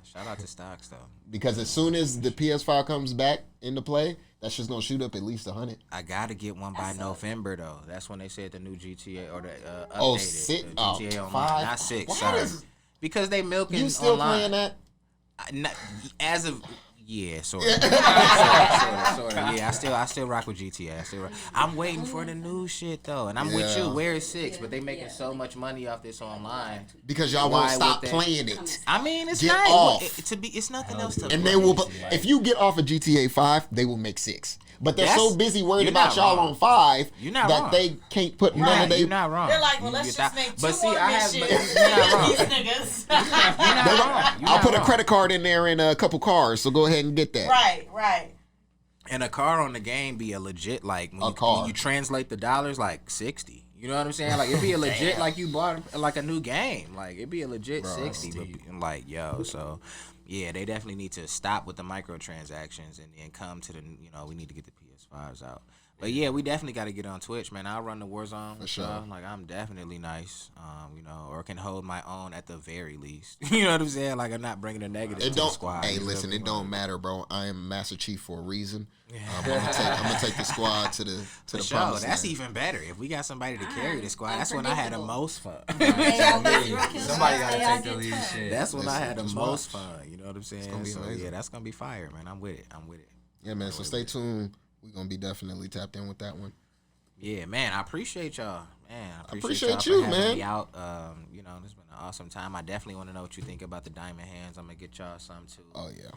Shout out to stocks though. Because as soon as the PS5 comes back into play, that's just gonna shoot up at least 100. I gotta get one by November though. That's when they said the new GTA or the updated GTA Online, not 6. Sorry, because they milking. You still online. playing that? As of sort of. Yeah, I still rock with GTA. I'm waiting for the new shit though, and I'm with you. Where is 6? But they making so much money off this online because y'all won't stop playing it. I mean, it's get nice. Off. It's nothing else to. And they will. If you get off of GTA 5, they will make 6. But they're so busy worried about y'all on 5 that they can't put none of their. You're not wrong. They're like, well, let's just make 2 more missions. You're not wrong. These niggas. You're not wrong. I'll put a credit card in there and a couple cars, so go ahead and get that. Right. And a car on the game be a legit when you translate the dollars like 60. You know what I'm saying? Like it'd be a legit like you bought like a new game. Like it'd be a legit 60. But like so yeah, they definitely need to stop with the microtransactions and then come to we need to get the PS5. vibes out. But yeah, we definitely got to get on Twitch, man. I'll run the Warzone For sure. Like I'm definitely nice, or can hold my own at the very least. You know what I'm saying? Like I'm not bringing a negative to the squad. Hey, listen, it don't matter, bro. I am Master Chief for a reason. I'm gonna take the squad to the promised That's land. even better. If we got somebody to carry the squad, that's when I had the most fun. Somebody gotta take the leadership. That's when I had the most fun. You know what I'm saying? Gonna be amazing. Yeah, that's gonna be fire, man. I'm with it. Yeah, man. So stay tuned. We're gonna be definitely tapped in with that one. Yeah, man. I appreciate y'all. Man, I appreciate y'all you, for having man. me out. It's been an awesome time. I definitely want to know what you think about the diamond hands. I'm gonna get y'all some too. Oh yeah.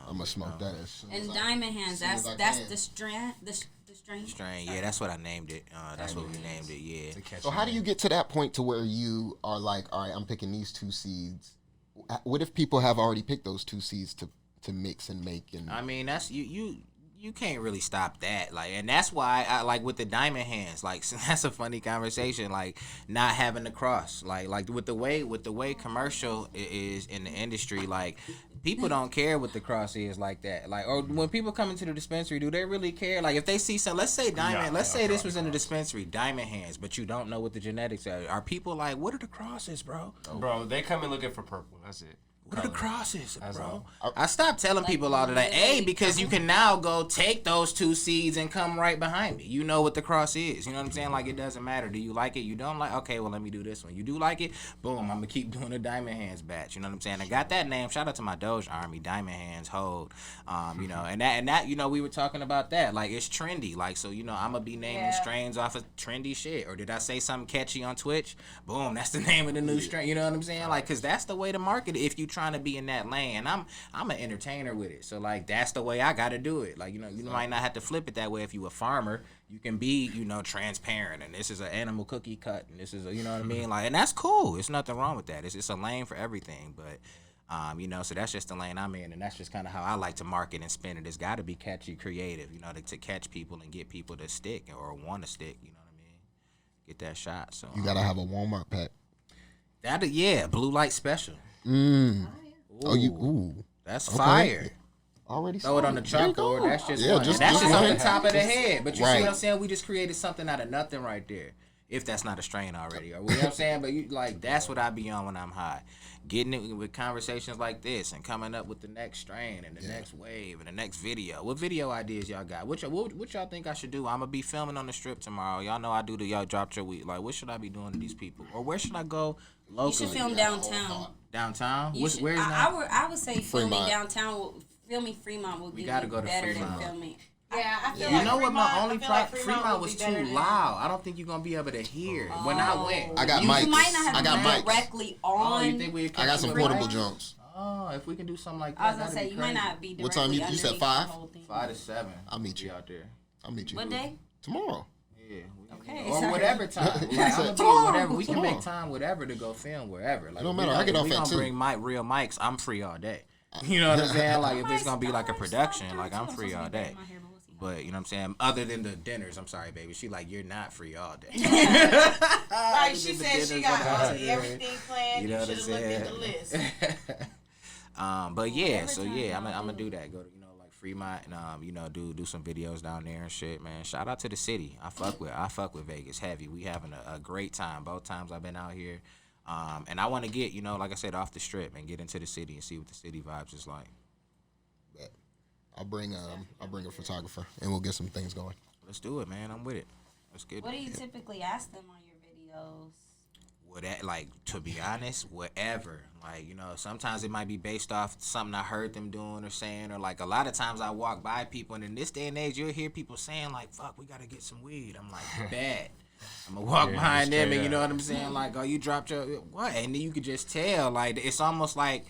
I'm gonna smoke that as soon And as diamond hands, that's the strain. The strain. Strain. Yeah, that's what I named it. That's what we named it. Yeah. So how do you get to that point to where you are like, all right, I'm picking these 2 seeds? What if people have already picked those 2 seeds to mix and make? And I mean, that's you can't really stop that. Like, and that's why I like with the diamond hands, like that's a funny conversation, like not having the cross. Like with the way commercial is in the industry, like people don't care what the cross is like that. Like, or when people come into the dispensary, do they really care? Like if they see some, let's say diamond, let's say this was in the dispensary, diamond hands, but you don't know what the genetics are people like, what are the crosses, bro? Bro, they come in looking for purple. That's it. What are the crosses, bro? all. I stopped telling people all of that. Because you can now go take those 2 seeds and come right behind me. You know what the cross is. You know what I'm saying? Like, it doesn't matter. Do you like it? You don't like? Okay, well, let me do this one. You do like it? Boom, I'm going to keep doing the Diamond Hands batch. You know what I'm saying? I got that name. Shout out to my Doge Army, Diamond Hands Hold. And that, we were talking about that. Like, it's trendy. Like, so, I'm going to be naming strains off of trendy shit. Or did I say something catchy on Twitch? Boom, that's the name of the new strain. You know what I'm saying? Like, because that's the way to market it if you're trying to be in that lane. And I'm an entertainer with it. So, like, that's the way I got to do it. Like, you might not have to flip it that way if you a farmer. You can be, transparent. And this is an animal cookie cut. And this is you know what I mean? Like, and that's cool. There's nothing wrong with that. It's a lane for everything. But, so that's just the lane I'm in. And that's just kind of how I like to market and spin it. It's got to be catchy, creative, to catch people and get people to stick or want to stick. You know what I mean? Get that shot. So you got to have a Walmart pack. Blue light special. That's fire. Already throw it on the chalkboard. That's just one. That's just on the top of the head. But you see what I'm saying? We just created something out of nothing right there. If that's not a strain already, or you know what I'm saying? But that's what I be on when I'm high, getting it with conversations like this and coming up with the next strain and the next wave and the next video. What video ideas y'all got? What y'all think I should do? I'm gonna be filming on the strip tomorrow. Y'all know I do y'all drop your week. Like, what should I be doing to these people, or where should I go locally? You should film downtown. Downtown? Where's that? I would say filming downtown. Filming Fremont would be better than filming. Yeah, I feel you know what? My only problem, Fremont was too loud. I don't think you're gonna be able to hear when I went. I got mics. You might not have to be directly on. You think we I got some portable junks. Oh, if we can do something like that. I was gonna say you might not be directly. What time you said 5? 5 to 7. I'll meet you out there. I'll meet you. What day? Tomorrow. Yeah. Okay. Or whatever time. Whatever. We can make time, whatever, to go film wherever. Like, it don't matter. I get off at 2. Bring real mics. I'm free all day. You know what I'm saying? Like, if it's gonna be like a production, like I'm free all day. But, you know what I'm saying? Other than the dinners, I'm sorry, baby. She like, you're not free all day. Right, she said she got everything planned. You should have looked at the list. But yeah, so yeah, I'm gonna do that. Go to, like Fremont and, do some videos down there and shit, man. Shout out to the city. I fuck with Vegas heavy. We having a great time. Both times I've been out here. And I want to get, like I said, off the strip and get into the city and see what the city vibes is like. I'll bring a photographer and we'll get some things going. Let's do it, man. I'm with it. Let's get it. What do you typically ask them on your videos? To be honest, whatever. Like, sometimes it might be based off something I heard them doing or saying, or like a lot of times I walk by people, and in this day and age, you'll hear people saying like, "Fuck, we gotta get some weed." I'm like, bad. I'm gonna walk behind them, and you know what I'm saying? Like, oh, you dropped your what? And then you could just tell, like, it's almost like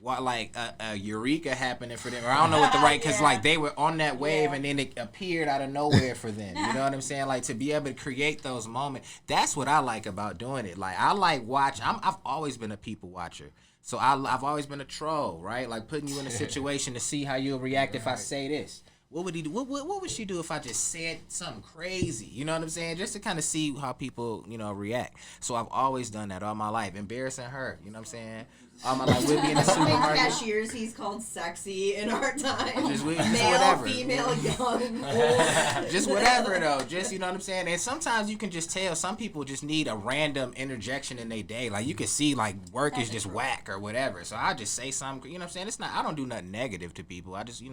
a eureka happening for them, or I don't know what the right, because like they were on that wave and then it appeared out of nowhere for them. You know what I'm saying? Like, to be able to create those moments, that's what I like about doing it. Like, I like watch. I've always been a people watcher, so I've always been a troll, right? Like, putting you in a situation to see how you'll react if I say this. what would he do? What would she do if I just said something crazy? You know what I'm saying? Just to kind of see how people, react. So I've always done that all my life, embarrassing her. You know what I'm saying? All my life, we'll be in the supermarket. Cashiers, he's called sexy in our time. Just Male, whatever. female, young, old. Just whatever though. Just, you know what I'm saying? And sometimes you can just tell some people just need a random interjection in their day. Like you can see like work is just whack or whatever. So I just say something, you know what I'm saying? I don't do nothing negative to people. I just,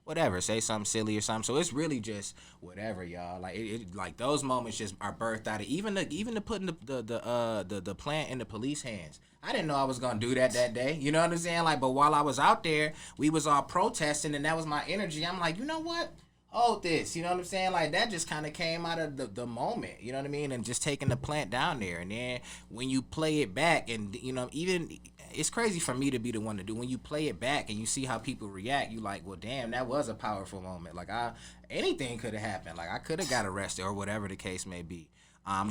whatever, say something silly or something. So it's really just whatever, y'all. Like like those moments just are birthed out of even the putting the plant in the police hands. I didn't know I was gonna do that day. You know what I'm saying? Like, but while I was out there, we was all protesting, and that was my energy. I'm like, you know what? Hold this. You know what I'm saying? Like that just kind of came out of the moment. You know what I mean? And just taking the plant down there, and then when you play it back, and even. It's crazy for me to be the one to do. When you play it back and you see how people react, you like, well, damn, that was a powerful moment. Like anything could have happened. Like I could have got arrested or whatever the case may be.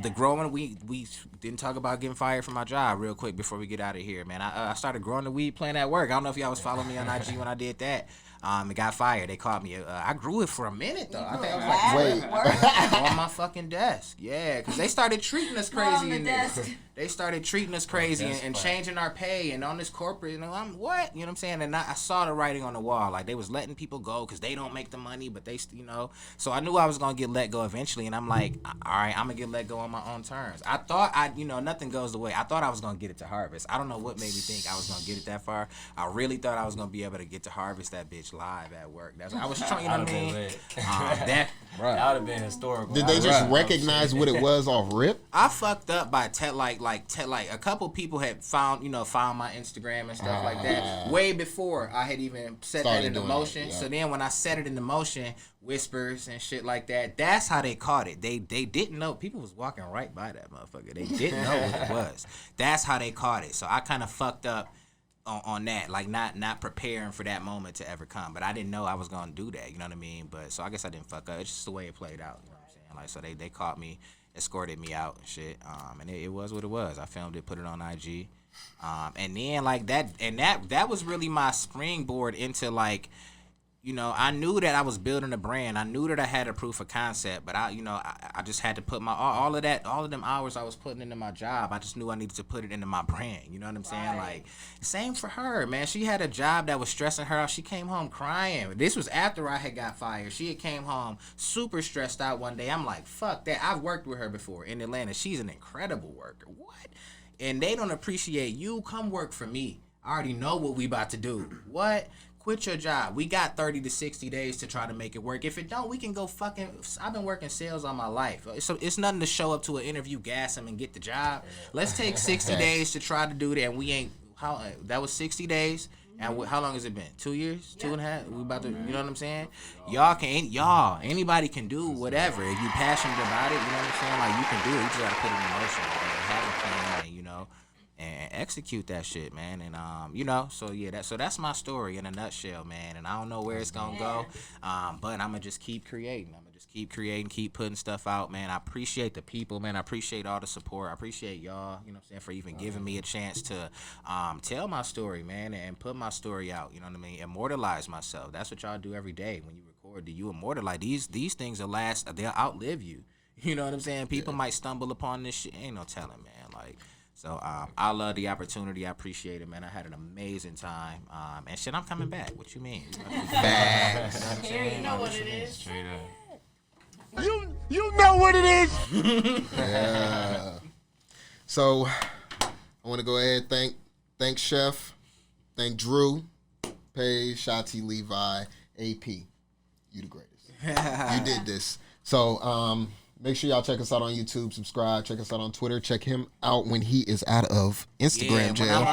The growing, we didn't talk about getting fired from my job real quick before we get out of here, man. I started growing the weed plant at work. I don't know if y'all was following me on IG when I did that. It got fired. They caught me. I grew it for a minute though. I think I was like, on my fucking desk. Yeah, because they started treating us crazy in there. They started treating us crazy and changing our pay and on this corporate. I'm what? You know what I'm saying? And I saw the writing on the wall. Like they was letting people go because they don't make the money, but they, So I knew I was gonna get let go eventually, and I'm like, all right, I'm gonna get let go on my own terms. I thought nothing goes the way. I thought I was gonna get it to harvest. I don't know what made me think I was gonna get it that far. I really thought I was gonna be able to get to harvest that bitch live at work. I was trying. You know what I mean? That would have been historical. Did they just recognize what it was off rip? I fucked up by a couple people had found my Instagram and stuff like that way before I had even set that into motion. So then when I set it into motion, whispers and shit like that, that's how they caught it. They didn't know. People was walking right by that motherfucker. They didn't know what it was. That's how they caught it. So I kind of fucked up on that, like not preparing for that moment to ever come. But I didn't know I was gonna do that. You know what I mean? But so I guess I didn't fuck up. It's just the way it played out. You know what I'm saying? Like so they caught me, escorted me out and shit. And it was what it was. I filmed it, put it on IG. And then like that was really my springboard into like, I knew that I was building a brand. I knew that I had a proof of concept, but I just had to put all of them hours I was putting into my job. I just knew I needed to put it into my brand. You know what I'm saying? Like, same for her, man. She had a job that was stressing her out. She came home crying. This was after I had got fired. She had came home super stressed out one day. I'm like, fuck that. I've worked with her before in Atlanta. She's an incredible worker. What? And they don't appreciate you. Come work for me. I already know what we about to do. What? Quit your job. We got 30 to 60 days to try to make it work. If it don't, we can go I've been working sales all my life. So it's nothing to show up to an interview, gas them, and get the job. Let's take 60 days to try to do that. And we ain't, that was 60 days. And how long has it been? 2 years? 2.5? We about to, you know what I'm saying? Anybody can do whatever. If you passionate about it, you know what I'm saying? Like, you can do it. You just got to put it in motion. Have a plan, and execute that shit, man. And so that's my story in a nutshell, man. And I don't know where it's gonna go, but I'm gonna just keep creating. Keep putting stuff out, man. I appreciate the people, man. I appreciate all the support. I appreciate y'all, you know what I'm saying, for even giving me a chance to tell my story, man, and put my story out. You know what I mean? Immortalize myself. That's what y'all do every day when you record. Do you immortalize these things? Will last. They'll outlive you. You know what I'm saying? People might stumble upon this shit. Ain't no telling, man. Like. So I love the opportunity. I appreciate it, man. I had an amazing time. And shit, I'm coming back. What you mean? Back. You know what it is. Straight up. You know what it is. Yeah. So I want to go ahead thank Chef, thank Drew, Paige, Shatii, Levi, AP. You the greatest. You did this. So make sure y'all check us out on YouTube, subscribe, check us out on Twitter, check him out when he is out of Instagram jail.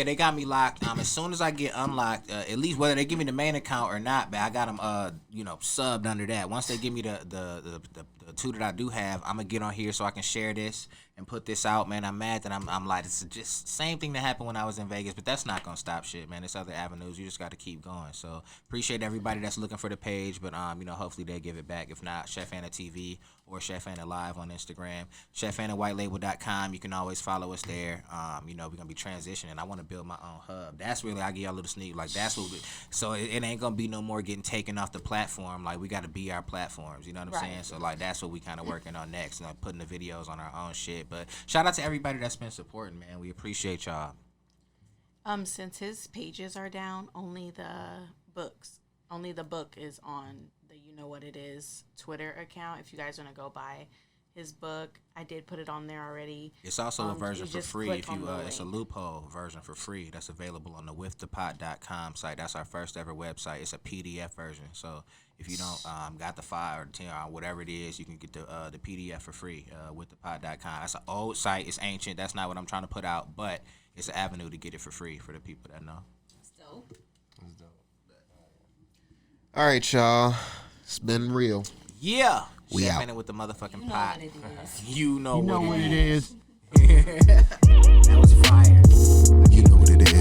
They got me locked. As soon as I get unlocked, at least whether they give me the main account or not, but I got them subbed under that. Once they give me the two that I do have, I'm gonna get on here so I can share this and put this out, man. I'm mad that I'm like, it's just same thing that happened when I was in Vegas, but that's not gonna stop shit, man. There's other avenues. You just got to keep going. So appreciate everybody that's looking for the page, but hopefully they give it back. If not, Chef Anna TV or Chef Anna Live on Instagram, ChefAnnaWhiteLabel.com. You can always follow us there. We're gonna be transitioning. I want to build my own hub. That's really, I give y'all a little sneak. Like that's what. So it ain't gonna be no more getting taken off the platform. Like we got to be our platforms. You know what I'm saying? So like that's what we kind of working on next. Putting the videos on our own shit. But shout out to everybody that's been supporting, man. We appreciate y'all. Since his pages are down, only the book is on the You Know What It Is Twitter account. If you guys want to go buy his book, I did put it on there already. It's also a version for free. If you, it's a loophole version for free that's available on the withthepot.com site. That's our first ever website. It's a PDF version. So if you don't got the 5 or 10 or whatever it is, you can get the PDF for free. Withthepot.com. That's an old site. It's ancient. That's not what I'm trying to put out, but it's an avenue to get it for free for the people that know. That's dope. All right, y'all. It's been real. Yeah. We Chef out. Anna with the motherfucking You know pot. what it is. You know what it is. that was fire. You know what it is.